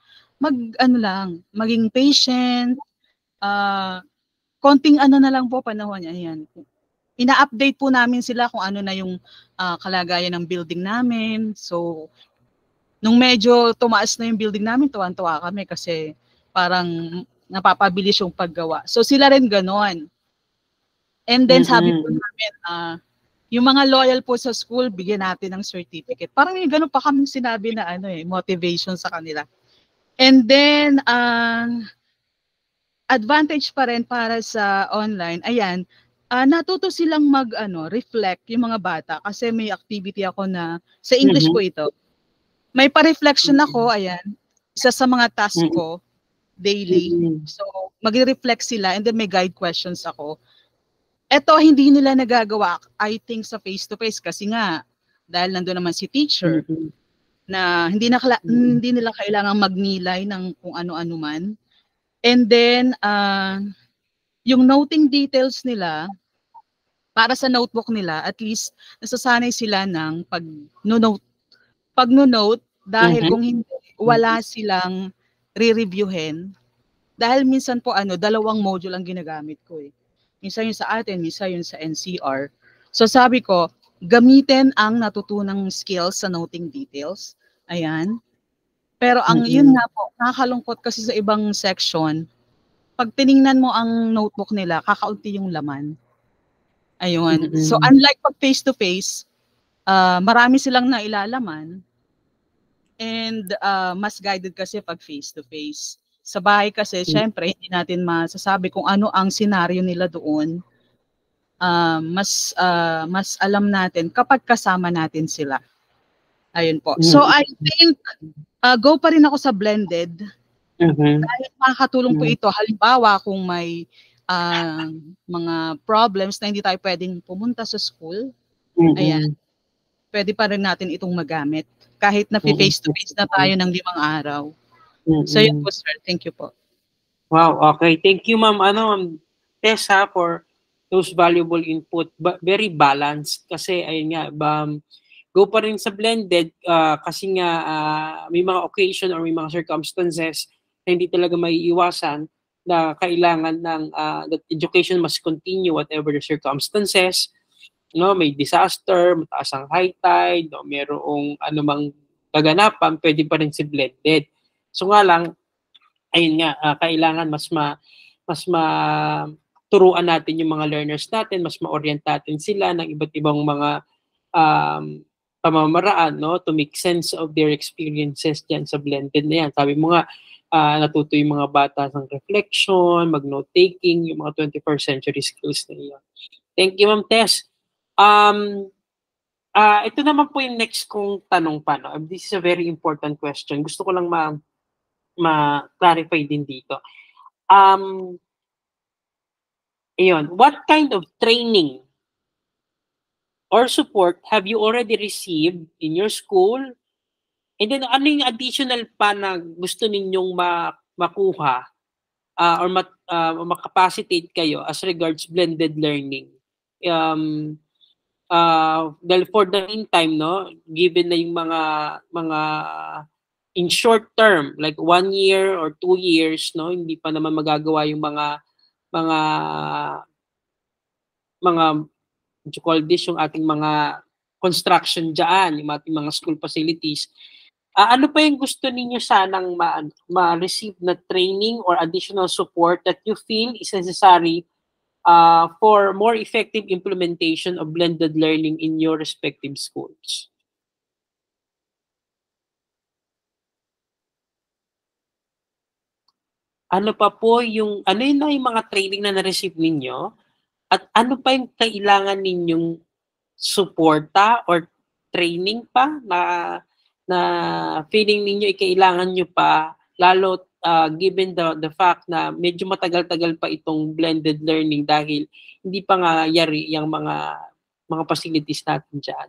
maging patient, konting na lang po panahon. Ayan. Ina-update po namin sila kung ano na yung kalagayan ng building namin. So, nung medyo tumaas na yung building namin, tuwan-tuwa kami kasi parang napapabilis yung paggawa. So, sila rin ganon. And then, sabi po namin, yung mga loyal po sa school, bigyan natin ng certificate. Parang yung ganon pa kami sinabi na motivation sa kanila. And then, advantage pa rin para sa online, ayan, natuto silang reflect yung mga bata kasi may activity ako na, sa English po ito, may pa-reflection ako, ayan, isa sa mga task ko, daily. So, mag-reflect sila and then may guide questions ako. Ito, hindi nila nagagawa, I think, sa face-to-face kasi nga, dahil nandun naman si teacher, na hindi nila kailangang magnilay ng kung ano-ano man. And then, yung noting details nila, para sa notebook nila, at least, nasasanay sila ng pag-note dahil kung hindi, wala silang re-reviewin. Dahil minsan po, 2 module ang ginagamit ko eh. Minsan yun sa atin, minsan yun sa NCR. So sabi ko, gamitin ang natutunang skills sa noting details. Ayan. Pero yun nga po, nakakalungkot kasi sa ibang section, pag tiningnan mo ang notebook nila, kakaunti yung laman. Ayun. So unlike pag face-to-face, marami silang nailalaman and mas guided kasi pag face-to-face. Sa bahay kasi, syempre, hindi natin masasabi kung ano ang senaryo nila doon. Mas alam natin kapag kasama natin sila. Ayun po. So I think, go pa rin ako sa blended. Dahil makakatulong po ito. Halimbawa, kung may mga problems na hindi tayo pwedeng pumunta sa school, ayan, pwede pa rin natin itong magamit. Kahit na face-to-face na tayo ng 5 araw. So yun po, sir. Thank you po. Wow, okay. Thank you, ma'am. Tessa, for those valuable input. Very balanced. Kasi, ayun nga, go pa rin sa blended kasi nga may mga occasion or may mga circumstances na hindi talaga maiiwasan na kailangan ng that education must continue whatever the circumstances. No, may disaster, mataas ang high tide, no, merong anumang kaganapan, pwede pa rin si blended. So nga lang, ayun nga, kailangan mas turuan natin yung mga learners natin, mas ma-orient natin sila ng iba't ibang mga pamamaraan, no, to make sense of their experiences dyan sa blended na yan. Sabi mo nga, natuto yung mga bata ng reflection, mag-note-taking, yung mga 21st century skills na yan. Thank you, Ma'am Tess. Ito naman po yung next kong tanong pa. No? This is a very important question. Gusto ko lang ma-clarify din dito. What kind of training or support have you already received in your school? And then, ano yung additional pa na gusto ninyong makuha or makapacitate kayo as regards blended learning? Dahil for the meantime, no, given na yung mga in short term, like 1 year or 2 years, no, hindi pa naman magagawa yung mga what you call this, yung ating mga construction dyan, yung ating mga school facilities. Ano pa yung gusto ninyo sanang ma-receive na training or additional support that you feel is necessary for more effective implementation of blended learning in your respective schools? Ano pa po yung mga training na na-receive ninyo? At ano pa yung kailangan ninyong suporta or training pa na feeling ninyo kailangan nyo pa, lalo given the fact na medyo matagal-tagal pa itong blended learning dahil hindi pa nga yari yung mga facilities natin dyan?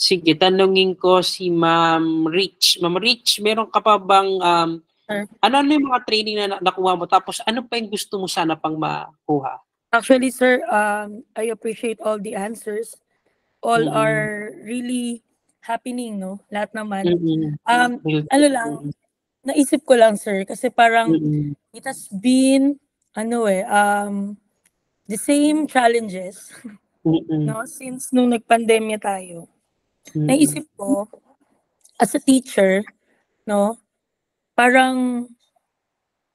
Sige, tanungin ko si Ma'am Rich. Ma'am Rich, meron ka pa bang ano yung mga training na nakuha mo? Tapos ano pa yung gusto mo sana pang makuha? Actually, sir, I appreciate all the answers. All are really happening, no? Lahat naman. Ano lang, naisip ko lang, sir, kasi parang it has been, the same challenges, no? Since nung nagpandemya tayo. Naisip ko, as a teacher, no? Parang,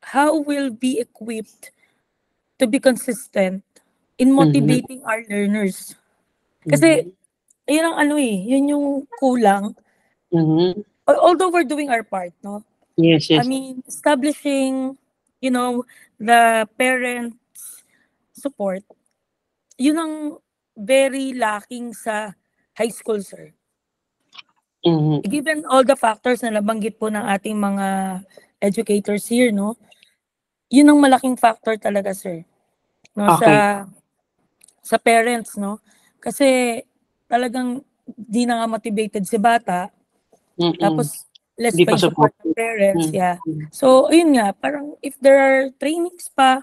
how will be equipped to be consistent in motivating our learners? Kasi, yun ang yun yung kulang. Although we're doing our part, no? Yes. I mean, establishing, the parents' support, yun ang very lacking sa high school, sir. Given all the factors na nabanggit po ng ating mga educators here, no? Yun ang malaking factor talaga, sir. No, Okay. sa parents, no? Kasi talagang di na nga motivated si bata. Tapos less Hindi pa pa yung support ng parents, yeah. So, ayun nga, parang if there are trainings pa,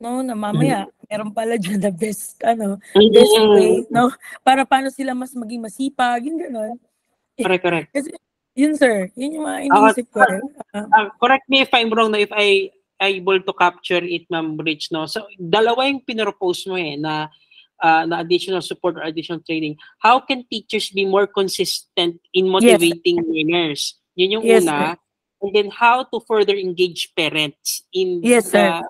no, na mamaya, meron pala dyan the best way, no? Para paano sila mas maging masipag, yung gano'n. Correct. Kasi, yun, sir, yun yung mga iniisip ko. Correct me if I'm wrong, no, if I able to capture it, Ma'am Rich, no? So, dalawa yung pinropose mo na additional support or additional training. How can teachers be more consistent in motivating learners? Yun yung una. Sir. And then how to further engage parents in the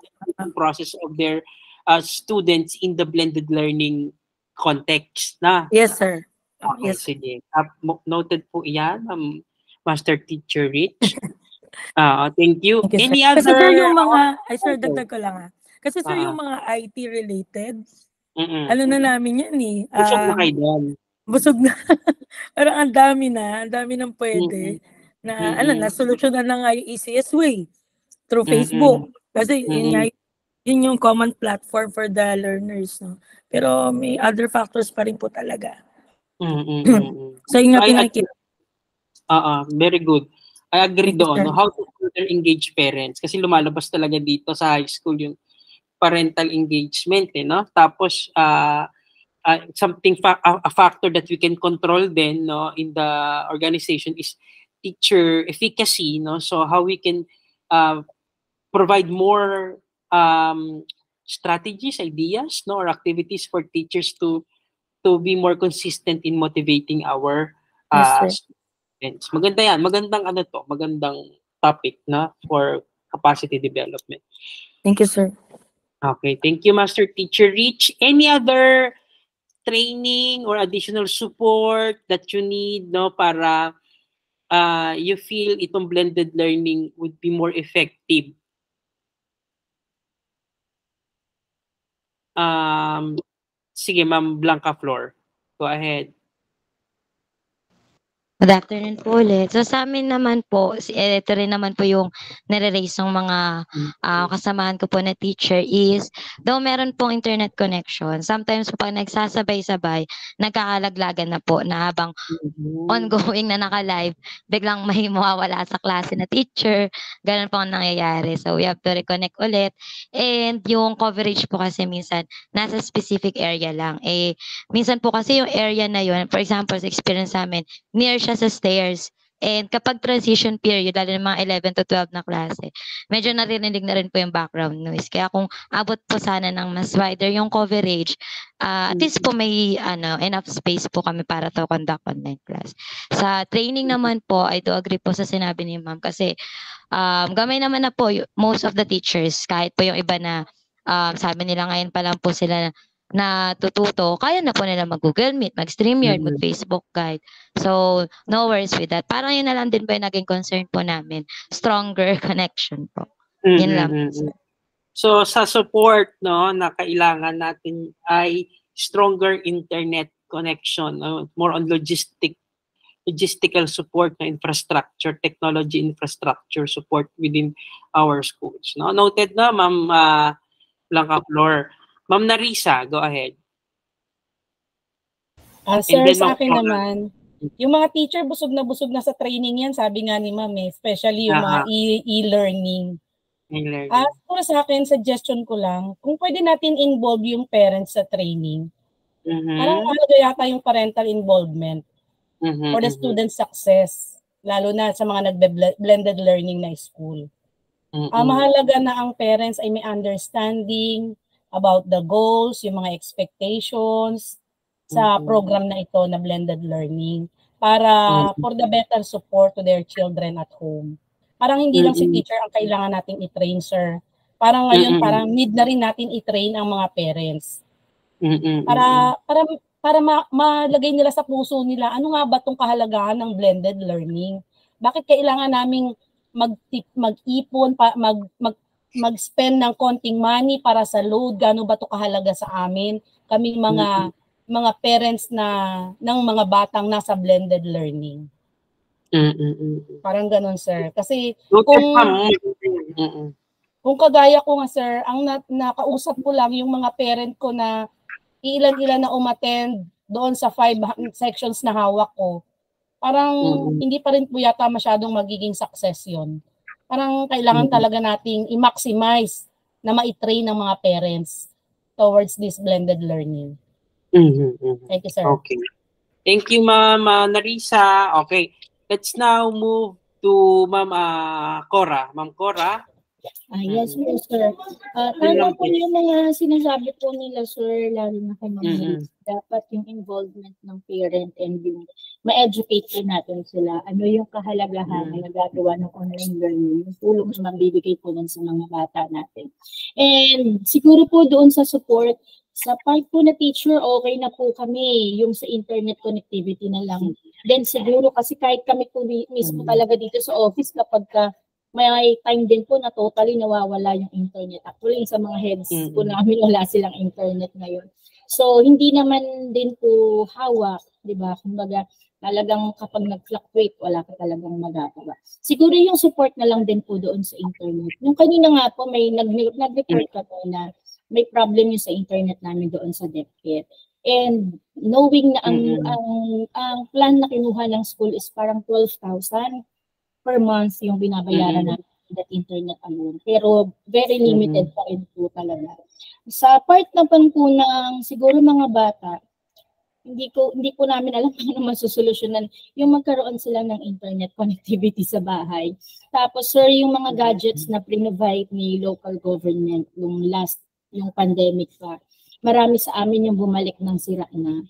process of their students in the blended learning context. Yes, sir. Okay, sige. Noted po yan, Master Teacher Rich. Thank you. Any other? Kasi sir, yung mga, dagdag ko lang Kasi sir, yung mga IT related, ano na namin yan busog na kayo doon. Busog na. Parang ang dami nang pwede. Nasolusyonan na nga yung easiest way through Facebook. Kasi yun yung common platform for the learners. No? Pero may other factors pa rin po talaga. So yun nga pinakita. Very good. I agree doon. No? How to further engage parents. Kasi lumalabas talaga dito sa high school yung parental engagement. No? Tapos, a factor that we can control then in the organization is teacher efficacy. No? So how we can provide more strategies, ideas, or activities for teachers to be more consistent in motivating our students. Maganda yan. Magandang topic for capacity development. Thank you, sir. Okay, thank you, Master Teacher Rich. Any other training or additional support that you need para you feel itong blended learning would be more effective? Sige, Ma'am Blanca Flor. Go ahead. Good afternoon po ulit. So sa amin naman po, ito rin naman po yung nare-raise ng mga kasamahan ko po na teacher is, though meron pong internet connection, sometimes pag nagsasabay-sabay, nagkakalaglagan na po na habang ongoing na naka-live, biglang may mawawala sa klase na teacher, ganun po ang nangyayari. So we have to reconnect ulit. And yung coverage po kasi minsan, nasa specific area lang. Minsan po kasi yung area na yun, for example, sa experience namin, near siya sa stairs. And kapag transition period, lalo ng mga 11 to 12 na klase, medyo naririnig na rin po yung background noise. Kaya kung abot po sana ng mas wider yung coverage, at least po may enough space po kami para to conduct online class. Sa training naman po, I do agree po sa sinabi ni ma'am kasi gamay naman na po most of the teachers, kahit po yung iba na sabi nila ngayon pa lang po sila na tututo, kaya na po nila mag-Google Meet, mag-StreamYard, mag-Facebook Guide. So, no worries with that. Parang yun na lang din po yung naging concern po namin. Stronger connection po. Yun lang. So, sa support na kailangan natin ay stronger internet connection. More on logistical support na infrastructure, technology infrastructure support within our schools. Noted na, Ma'am Blanca Flor. Ma'am Narisa, go ahead. Sir, sa akin naman, Yung mga teacher, busog na sa training yan, sabi nga ni ma'am especially yung mga e-learning. Siguro sa akin, suggestion ko lang, kung pwede natin involve yung parents sa training, parang mahalaga yata yung parental involvement for the student success, lalo na sa mga nagbe-blended learning na school. Mahalaga na ang parents ay may understanding about the goals, yung mga expectations sa program na ito na blended learning para for the better support to their children at home. Parang hindi lang si teacher ang kailangan nating i-train, sir. Parang ngayon, parang need na rin natin i-train ang mga parents. Para malagay nila sa puso nila, ano nga ba itong kahalagahan ng blended learning? Bakit kailangan naming mag-ipon, mag-spend ng konting money para sa load? Gano'n ba ito kahalaga sa amin? Kaming mga parents ng mga batang nasa blended learning. Parang gano'n, sir. Kasi kung kagaya ko nga, sir, ang nakausap ko lang yung mga parent ko na ilan-ilan na umattend doon sa 5 sections na hawak ko. Parang hindi pa rin po yata masyadong magiging success yun. Parang kailangan talaga nating i-maximize na ma-train ng mga parents towards this blended learning. Thank you, sir. Okay. Thank you, Ma'am Narisa. Okay. Let's now move to Ma'am Cora. Ma'am Cora. Yes po, sir. Tama po yung mga sinasabi po nila, sir, lalo na kay Ma'am. Dapat yung involvement ng parent and yung ma-educate po natin sila. Ano yung kahalagahan na nagagawa ng online learning, yung tulong na mabibigay po nun sa mga bata natin. And siguro po doon sa support, sa part po na teacher, okay na po kami yung sa internet connectivity na lang. Then siguro kasi kahit kami po mismo talaga dito sa office kapag may time din po na totally nawawala yung internet. Actually, sa mga heads po namin wala silang internet ngayon. So, hindi naman din po hawak, di ba? Kumbaga, talagang kapag nag-fluctuate, wala ka talagang magagawa. Siguro yung support na lang din po doon sa internet. Yung kanina nga po, may nag-report ka po na may problem yung sa internet namin doon sa DepEd. And knowing na ang plan na kinuha ng school is parang 12,000 per month yung binabayaran namin that internet alone. Pero very limited pa rin po talaga. Sa part naman po ng siguro mga bata, hindi po namin alam paano masusolusyonan yung magkaroon sila ng internet connectivity sa bahay. Tapos sir, yung mga gadgets na provide ni local government yung pandemic pa, marami sa amin yung bumalik ng sira na.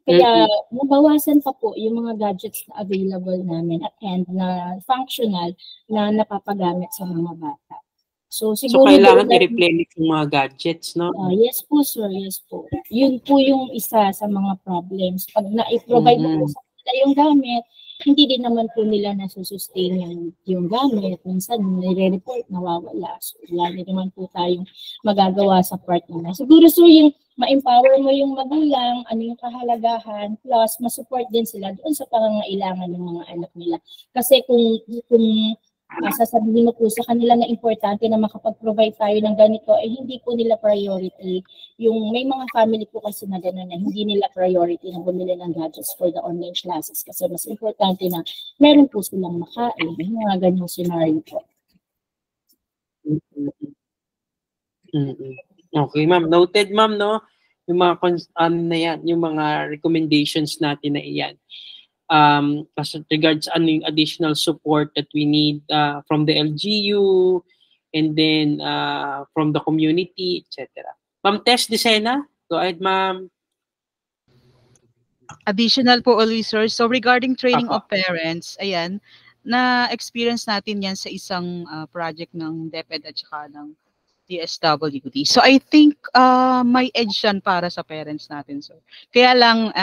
Kaya nabawasan pa po yung mga gadgets na available namin at hand na functional na napapagamit sa mga bata. So kailangan i-replenish yung mga gadgets, no? Yes po, sir. Yes po. Yun po yung isa sa mga problems. Pag na-provide po sa kanila yung gamit, hindi din naman po nila nasusustain yung gamit. Minsan, nire-report, nawawala. So, wala naman po tayong magagawa sa part nila. Siguro, sir, yung ma-empower mo yung magulang, ano yung kahalagahan, plus ma-support din sila doon sa pangangailangan ng mga anak nila. Kasi kung sasabihin mo po sa kanila na importante na makapag-provide tayo ng ganito, hindi po nila priority. Yung may mga family po kasi na gano'n na hindi nila priority na bumili ng gadgets for the online classes kasi mas importante na meron po silang makain. Yung mga ganyang scenario po. Okay, ma'am. Noted, ma'am, no? Yung mga na yan, yung mga recommendations natin na iyan. As regards ano yung additional support that we need from the LGU and then from the community, etc. Ma'am Tess Decena, go ahead, ma'am. Additional po always, sir. So regarding training of parents, ayan, na-experience natin yan sa isang project ng DepEd at saka ng DSWD. So I think may edge yan para sa parents natin, sir. Kaya lang,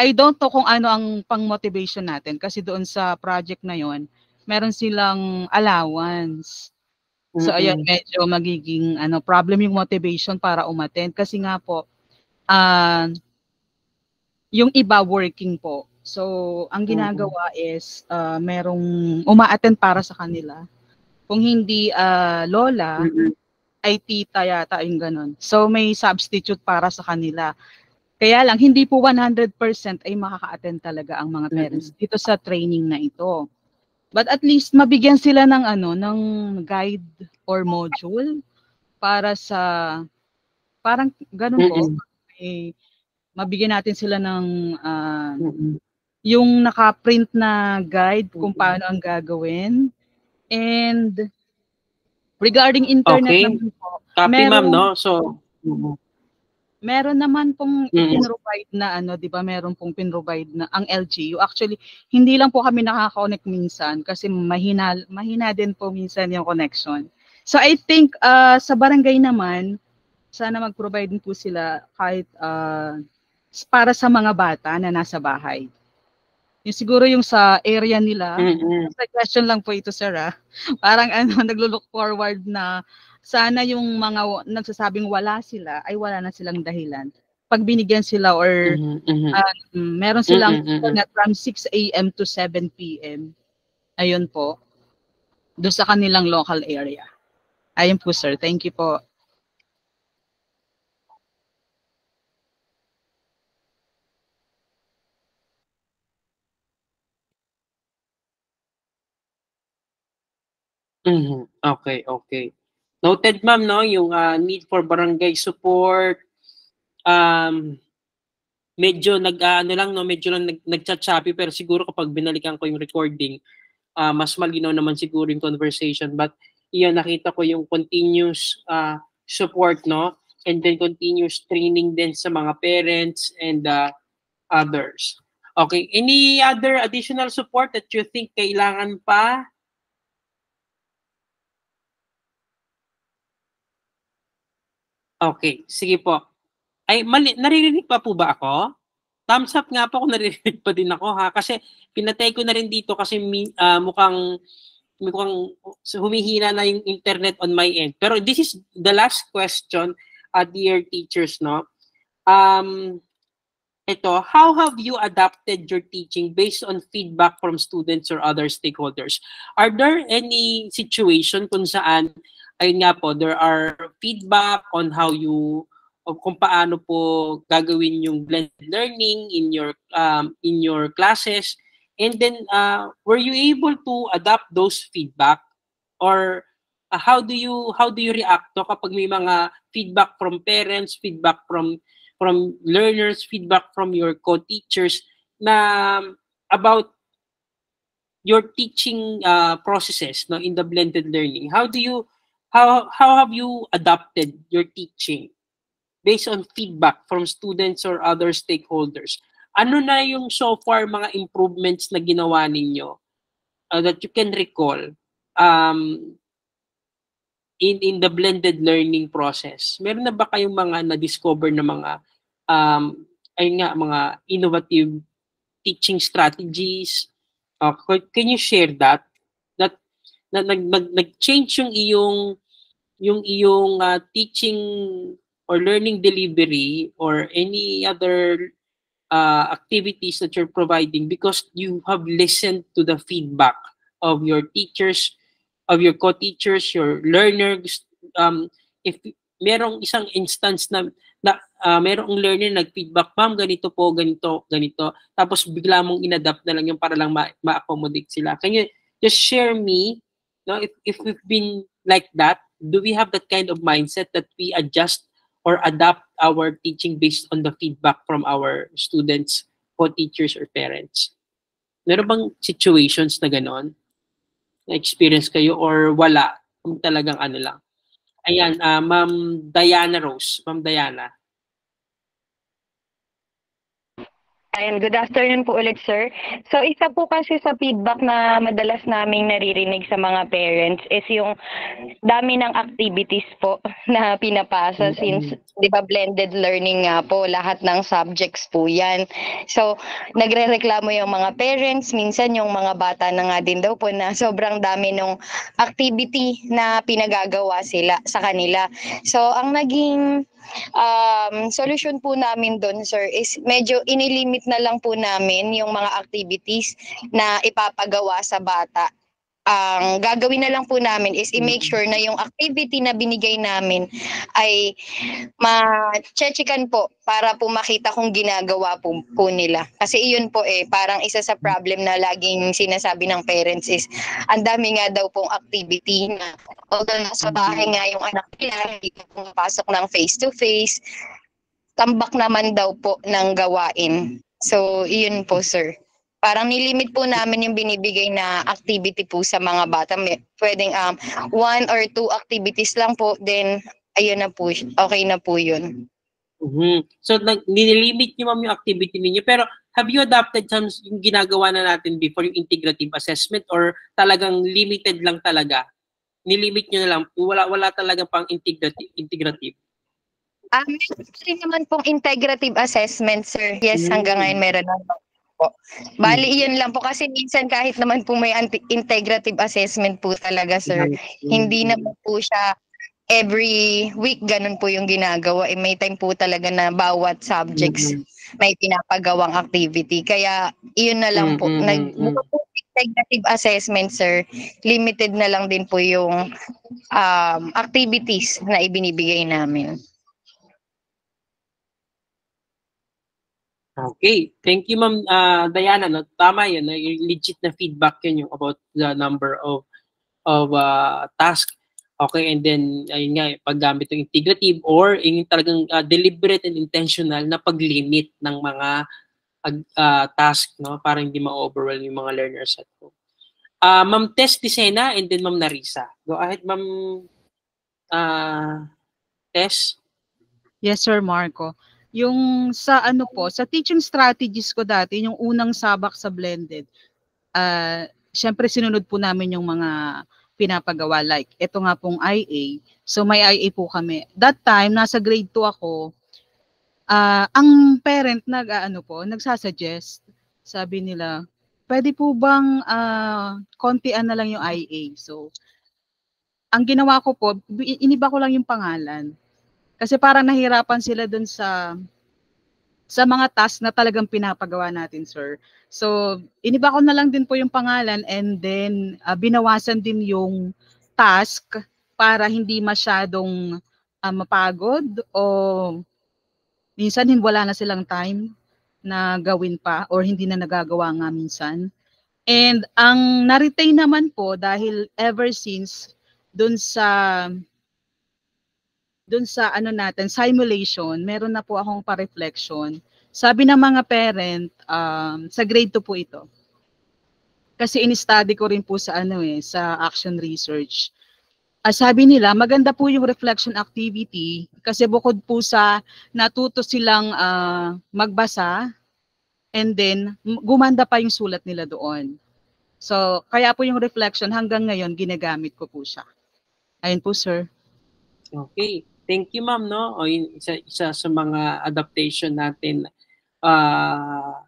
I don't know kung ano ang pang-motivation natin kasi doon sa project na yon meron silang allowance. So ayan, medyo magiging problem yung motivation para umattend kasi nga po yung iba working po. So ang ginagawa is merong uma-attend para sa kanila. Kung hindi lola, ay tita yata yung ganun. So may substitute para sa kanila. Kaya lang, hindi po 100% ay makaka-attend talaga ang mga parents dito sa training na ito. But at least mabigyan sila ng ng guide or module para sa parang ganun po. Mabigyan natin sila ng yung naka-print na guide kung paano ang gagawin. And regarding internet naman po, copy ma'am, no? So, meron naman pong pin-provide na 'di ba? Meron pong pin-provide na ang LGU. Actually, hindi lang po kami nakaka-connect minsan kasi mahina din po minsan yung connection. So I think sa barangay naman, sana mag-provide din po sila kahit para sa mga bata na nasa bahay. Yung siguro yung sa area nila, suggestion lang po ito, sir, parang naglo-look forward na sana yung mga nagsasabing wala sila, ay wala na silang dahilan. Pag binigyan sila or meron silang internet from 6 a.m. to 7 p.m. Ayun po, doon sa kanilang local area. Ayun po, sir. Thank you po. Okay, okay. Noted, ma'am, no, yung need for barangay support. Medyo medyo lang nagchat-choppy, pero siguro kapag binalikan ko yung recording, mas malinaw naman siguro yung conversation. But iyon, nakita ko yung continuous support, no, and then continuous training din sa mga parents and others. Okay, any other additional support that you think kailangan pa? Okay, sige po. Ay, naririnig pa po ba ako? Thumbs up nga po kung naririnig pa din ako, ha? Kasi pinatay ko na rin dito kasi mukhang humihina na yung internet on my end. Pero this is the last question, dear teachers, no? Ito, how have you adapted your teaching based on feedback from students or other stakeholders? Are there any situation kung saan, ayun nga po, there are feedback on how you, kung paano po gagawin yung blended learning in your classes, and then were you able to adapt those feedback, or how do you react to kapag may mga feedback from parents, feedback from learners, feedback from your co-teachers na about your teaching processes, no, in the blended learning? How have you adapted your teaching based on feedback from students or other stakeholders? Ano na yung so far mga improvements na ginawa ninyo that you can recall in the blended learning process? Meron na ba kayong mga na-discover na mga mga innovative teaching strategies? Can you share that nag-change yung iyong teaching or learning delivery or any other activities that you're providing because you have listened to the feedback of your teachers, of your co-teachers, your learners? If merong isang instance na merong learner nag-feedback, ma'am, ganito po, ganito, tapos bigla mong inadapt na lang yung para lang ma-accommodate sila. Can you just share me, no, if we've been like that? Do we have that kind of mindset that we adjust or adapt our teaching based on the feedback from our students, co-teachers, or parents? Meron bang situations na ganon? Na-experience kayo or wala? Kung talagang ano lang. Ayan, Ma'am Diana Rose. Ma'am Diana. Ayan, good afternoon po ulit, sir. So, isa po kasi sa feedback na madalas naming naririnig sa mga parents is yung dami ng activities po na pinapasa since, di ba, blended learning nga po, lahat ng subjects po yan. So, nagre-reklamo yung mga parents, minsan yung mga bata na nga din daw po na sobrang dami ng activity na pinagagawa sila sa kanila. So, ang naging solution po namin doon, sir, is medyo inilimit na lang po namin yung mga activities na ipapagawa sa bata ang gagawin na lang po namin is i-make sure na yung activity na binigay namin ay ma-checkan po para po makita kung ginagawa po nila. Kasi iyon po parang isa sa problem na laging sinasabi ng parents is ang dami nga daw pong activity na although nasa bahay nga yung anak nila, hindi po pumapasok ng face-to-face, tambak naman daw po ng gawain. So, iyon po, sir. Parang nilimit po namin yung binibigay na activity po sa mga bata. Pwedeng 1 or 2 activities lang po, then ayun na po, okay na po yun. So, nilimit nyo ma'am yung activity ninyo, pero have you adopted yung ginagawa na natin before, yung integrative assessment, or talagang limited lang talaga? Nilimit nyo na lang, wala talaga pang integrative? Meron rin naman pong integrative assessment, sir. Yes, hanggang ngayon meron naman. Bali, iyon lang po kasi minsan kahit naman po may integrative assessment po talaga, sir. Hindi naman po siya every week ganun po yung ginagawa. May time po talaga na bawat subjects may pinapagawang activity. Kaya iyon na lang po. Bukod po integrative assessment, sir, limited na lang din po yung activities na ibinibigay namin. Okay. Thank you, Ma'am Diana. No? Tama yun. No? Yung legit na feedback yun yung about the number of tasks. Okay, and then, ayun nga, paggamit ng integrative or yung talagang deliberate and intentional na pag-limit ng mga task, no? Para hindi ma-overwhelm yung mga learners at home. Ma'am Tess Dicena and then Ma'am Narisa. Go ahead, Ma'am Tess. Yes, Sir Marco. Yung sa sa teaching strategies ko dati, yung unang sabak sa blended, syempre sinunod po namin yung mga pinapagawa, like ito nga pong IA. So may IA po kami. That time, nasa grade 2 ako, ang parent nagsasuggest, sabi nila, pwede po bang kontian na lang yung IA? So, ang ginawa ko po, iniba ko lang yung pangalan. Kasi parang nahirapan sila dun sa mga task na talagang pinapagawa natin, sir. So, iniba ko na lang din po yung pangalan and then binawasan din yung task para hindi masyadong mapagod o minsan wala na silang time na gawin pa or hindi na nagagawa nga minsan. And ang na-retain naman po dahil ever since dun sa simulation, meron na po akong pa-reflection. Sabi ng mga parent, sa grade 2 po ito. Kasi in-study ko rin po sa sa action research. Sabi nila, maganda po yung reflection activity kasi bukod po sa natuto silang magbasa and then gumanda pa yung sulat nila doon. So, kaya po yung reflection hanggang ngayon ginagamit ko po siya. Ayun po, sir. Okay. Thank you, ma'am. No? O, isa sa mga adaptation natin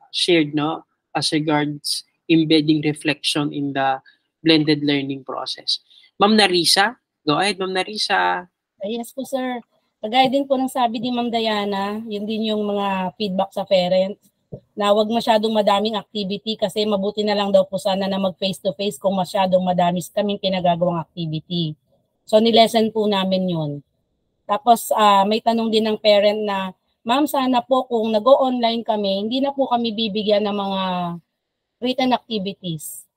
shared, no, as regards embedding reflection in the blended learning process. Ma'am Narisa, go ahead, Ma'am Narisa. Yes po, sir. Kagaya din po ng sabi ni Ma'am Diana, yun din yung mga feedback sa parents na wag masyadong madaming activity kasi mabuti na lang daw po sana na mag face-to-face kung masyadong madami kaming pinagagawang activity. So, nilesen po namin yun. Tapos, may tanong din ng parent na, ma'am, sana po kung nag-o-online kami, hindi na po kami bibigyan ng mga written activities.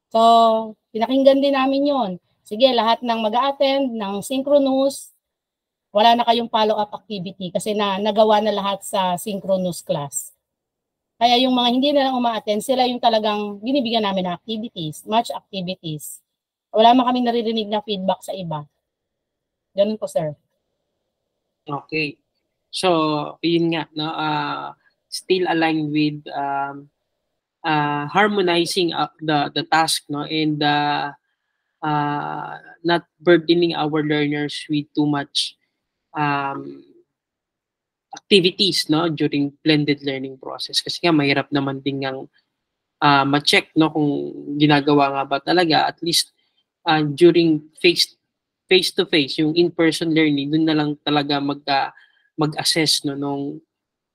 So, pinakinggan din namin yon. Sige, lahat ng mag-a-attend ng synchronous, wala na kayong follow-up activity kasi nagawa na lahat sa synchronous class. Kaya yung mga hindi na lang uma-attend, sila yung talagang binibigyan namin ng activities, match activities. Wala man kami naririnig na feedback sa iba. Ganun po, sir. Okay. So, yun nga, no, still aligned with harmonizing the task, no, and not burdening our learners with too much activities, no, during blended learning process. Kasi nga mahirap naman din ngang ma-check, no, kung ginagawa nga ba talaga. At least during face-to-face, yung in-person learning, dun na lang talaga mag-assess, no,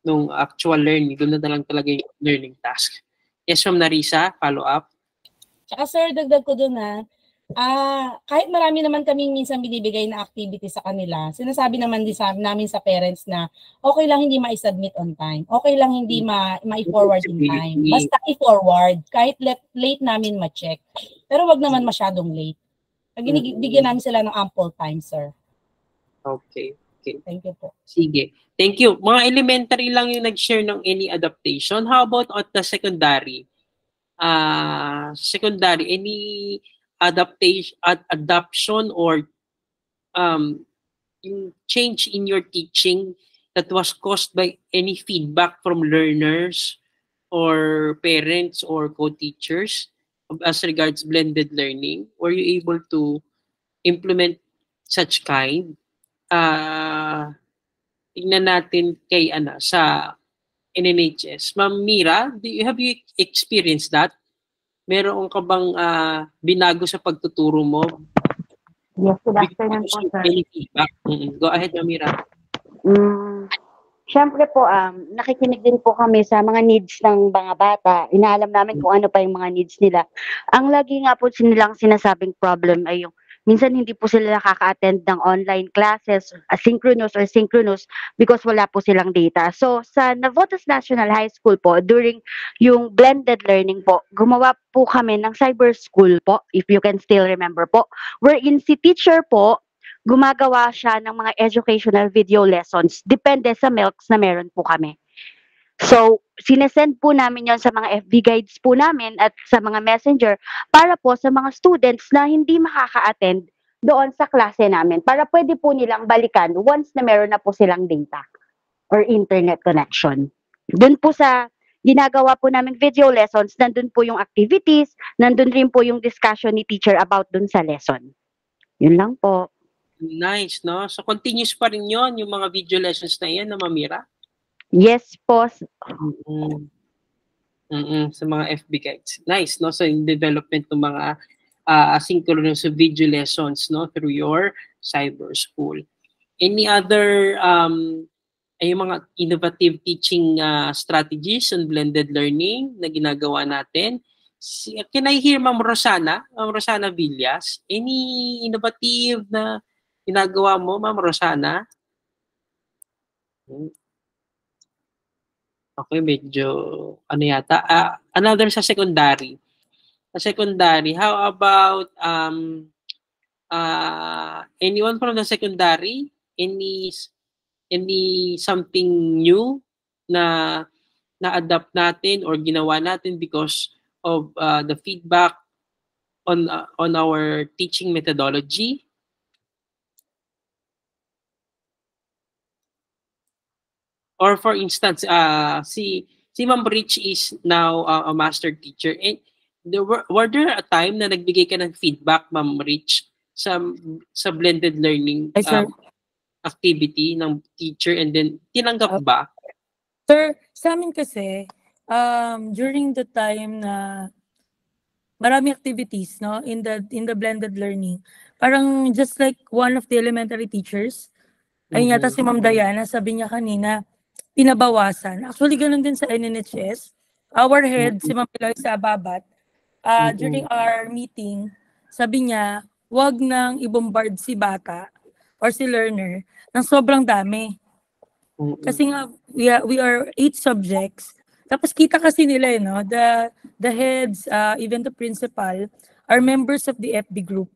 nung actual learning, dun na lang talaga yung learning task. Yes, Ma'am Narisa, follow up. Tsaka sir, dagdag ko dun kahit marami naman kaming minsan binibigay na activity sa kanila, sinasabi naman namin sa parents na okay lang hindi ma-submit on time. Okay lang hindi ma-forward in time. Basta i-forward. Kahit late namin ma-check. Pero wag naman masyadong late. Bigyan namin sila ng ample time, sir. Okay. Thank you po. Sige. Thank you. Mga elementary lang yung nag-share ng any adaptation. How about at the secondary? Any adoption or yung change in your teaching that was caused by any feedback from learners or parents or co-teachers as regards blended learning? Were you able to implement such kind? Tignan natin kay sa NNHS. Ma'am Mira, have you experienced that? Meron ka bang binago sa pagtuturo mo? Yes, good afternoon po, sir. Go ahead, Mira. Siyempre po, nakikinig din po kami sa mga needs ng mga bata. Inaalam namin kung ano pa yung mga needs nila. Ang lagi nga po nilang sinasabing problem ay yung minsan hindi po sila nakaka-attend ng online classes, asynchronous or synchronous because wala po silang data. So, sa Navotas National High School po, during yung blended learning po, gumawa po kami ng cyber school po, if you can still remember po, wherein si teacher po, gumagawa siya ng mga educational video lessons, depende sa MELCs na meron po kami. So, sinesend po namin yon sa mga FB guides po namin at sa mga messenger para po sa mga students na hindi makaka-attend doon sa klase namin para pwede po nilang balikan once na meron na po silang data or internet connection. Doon po sa ginagawa po namin video lessons, nandun po yung activities, nandun rin po yung discussion ni teacher about doon sa lesson. Yun lang po. Nice, no? So, continuous pa rin yun, yung mga video lessons na yan, na Mamira? Yes po. Sa mga FB guides. Nice, no? So, in development ng mga asynchronous video lessons, no? Through your cyber school. Any other yung mga innovative teaching strategies on blended learning na ginagawa natin? Can I hear Ma'am Rosana Villas? Any innovative na ginagawa mo, Ma'am Rosana? Okay, medyo yata. Another sa secondary. Sa secondary, how about anyone from the secondary? Any something new na na-adapt natin or ginawa natin because of the feedback on our teaching methodology? Or for instance, si Ma'am Rich is now a master teacher. And were there a time na nagbigay ka ng feedback, Ma'am Rich, sa blended learning activity ng teacher and then tinanggap ba? Sir, sa amin kasi, during the time na marami activities, no, in the blended learning, parang just like one of the elementary teachers, ayun yata si Ma'am Diana, sabi niya kanina, pinabawasan. Actually, ganun din sa NNHS. Our head, si Ma'am Eloisa Ababat, during our meeting, sabi niya, wag nang i-bombard si bata or si learner ng sobrang dami. Kasi nga, we are 8 subjects. Tapos kita kasi nila, no, the heads, even the principal, are members of the FB group.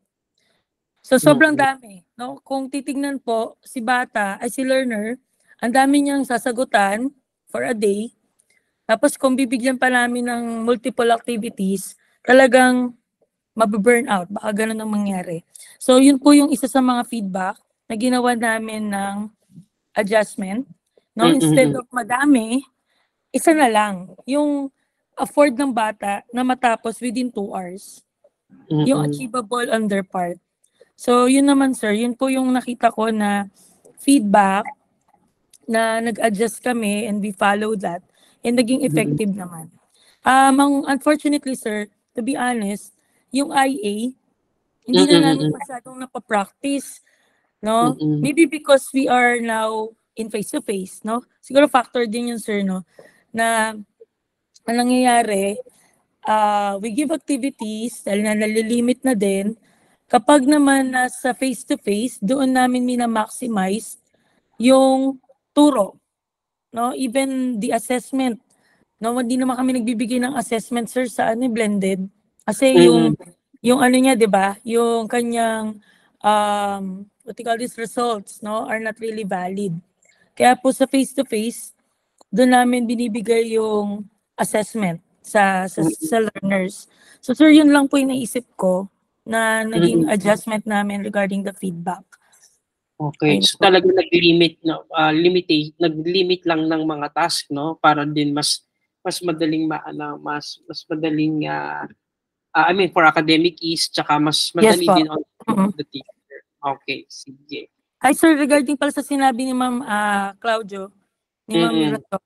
So, sobrang dami. No? Kung titignan po, si bata, ay si learner, ang dami niyang sasagutan for a day. Tapos kung bibigyan pa namin ng multiple activities, talagang mababurn out. Baka ganun ang mangyari. So yun po yung isa sa mga feedback na ginawa namin ng adjustment. No? Instead of madami, isa na lang. Yung afford ng bata na matapos within 2 hours. Yung achievable on their part. So yun naman sir, yun po yung nakita ko na feedback na nag-adjust kami and we follow that and naging effective naman. Unfortunately, sir, to be honest, yung IA, hindi na namin masyadong napapractice, no? Maybe because we are now in face-to-face, no? Siguro factor din yun, sir, no? Na ang nangyayari, we give activities dahil na nalilimit na din. Kapag naman nasa face-to-face, doon namin mina-maximize yung turo. No? Even the assessment. No? Hindi naman kami nagbibigay ng assessment, sir, sa blended. Kasi yung ano niya, di ba? Yung kanyang, what you call these results, no? Are not really valid. Kaya po sa face-to-face, doon namin binibigay yung assessment sa learners. So, sir, yun lang po yung naisip ko na naging adjustment namin regarding the feedback. Okay, so talaga nag-limit, no, nag-limit lang ng mga task, no, para din mas madaling mas madaling I mean for academic ease, tsaka mas madali din on the teacher. Okay, sige. Hi sir, regarding pala sa sinabi ni Ma'am Claudio, ni Ma'am Mirato,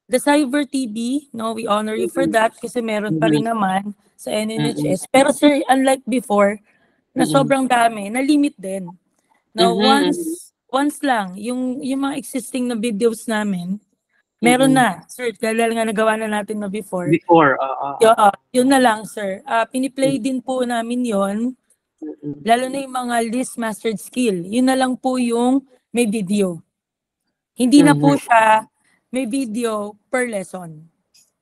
the Cyber TB, no, we honor you for that kasi meron pa rin naman sa NNHS. Pero sir, unlike before, na sobrang dami, na-limit din. No, once lang, yung mga existing na videos namin, meron na, sir, dahil nga nagawa na natin na before. Yun na lang, sir. Piniplay din po namin yon, lalo na yung mga list mastered skill. Yun na lang po yung may video. Hindi na po siya may video per lesson.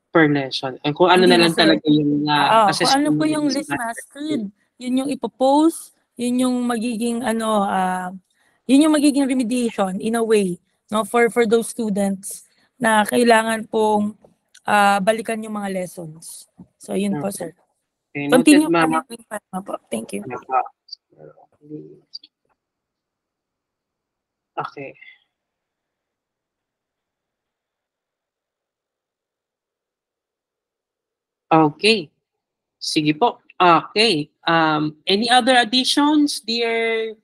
Per lesson. And kung ano na lang talaga yung kung ano po yung list mastered, yun yung ipopost, yun yung magiging yun yung magiging remediation in a way, no, for those students na kailangan pong balikan yung mga lessons. So yun po, sir. Okay, continue po. Thank you. Okay. Okay. Sige po. Okay. Any other additions, dear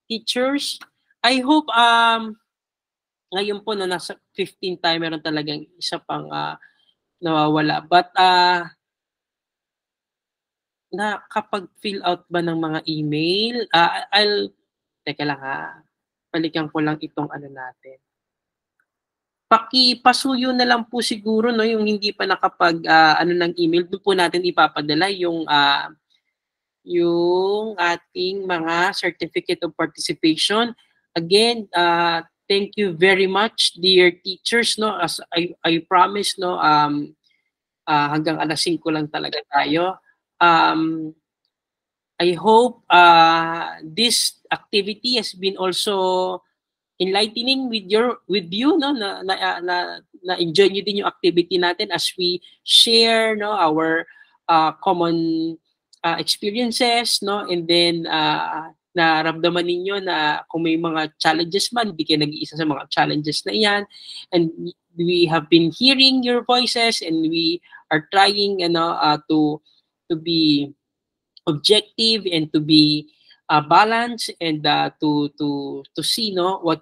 teachers? I hope ngayon po na nasa 15 tayo, meron talagang isa pang nawawala. But nakapag-fill out ba ng mga email? Teka lang balikan ko lang itong natin. Pakipasuyo na lang po siguro, no, yung hindi pa nakapag ng email, doon po natin ipapadala yung ating mga certificate of participation. Again, thank you very much, dear teachers, no, as I promise, no, hanggang alas 5 lang talaga tayo. I hope this activity has been also enlightening with you, no, na enjoy niyo din yung activity natin as we share, no, our common experiences, no, and then naramdaman ninyo na kung may mga challenges man, hindi kayo nag-iisa sa mga challenges na iyan, and we have been hearing your voices and we are trying to be objective and to be balance and to see, no, what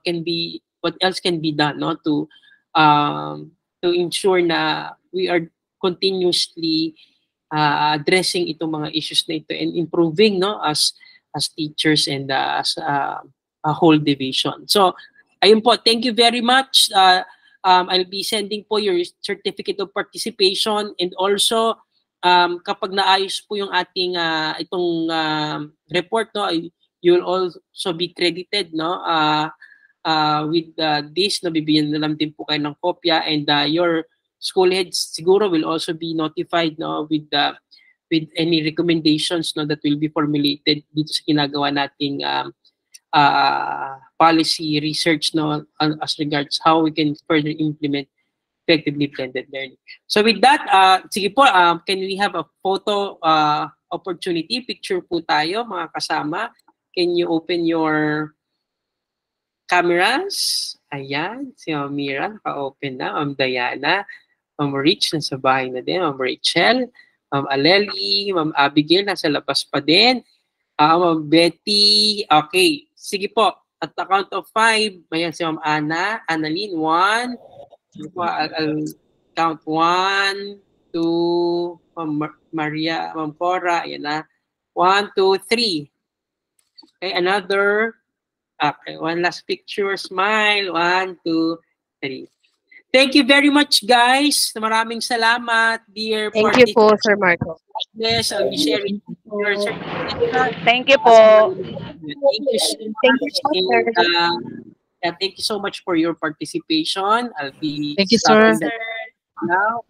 else can be done, no, to ensure na we are continuously addressing itong mga issues na ito and improving, no, as teachers and as a whole division. So ayun po, thank you very much. I'll be sending po your certificate of participation, and also kapag naayos po yung ating itong report, no, you will also be credited, no, with this, no, bibigyan na lang din po kayo ng kopya, and your school heads siguro will also be notified, no, with any recommendations, no, that will be formulated dito sa ginagawa nating policy research, no, as regards how we can further implement effectively blended learning. So with that, sige po, can we have a photo opportunity? Picture po tayo, mga kasama. Can you open your cameras? Ayan, si Ma'am Mira, naka-open na. Ma'am Diana, Ma'am Rich, nasa bahay na din. Ma'am Rachel, Ma'am Aleli, Ma'am Abigail, nasa labas pa din. Ma'am Betty, okay. Sige po, at the count of 5, ayan si Ma'am Annalyn, 1, I'll count 1, 2, Maria, Ma'am Cora, ayan na. 1, 2, 3. Okay, another. Okay, one last picture, smile. 1, 2, 3. Thank you very much, guys. Maraming salamat, dear. Thank you po, Sir Marco. Yes, I'll be sharing your certificate. Thank you po. Thank you so much. Thank you so much for your participation. I'll be Thank you, sir. now.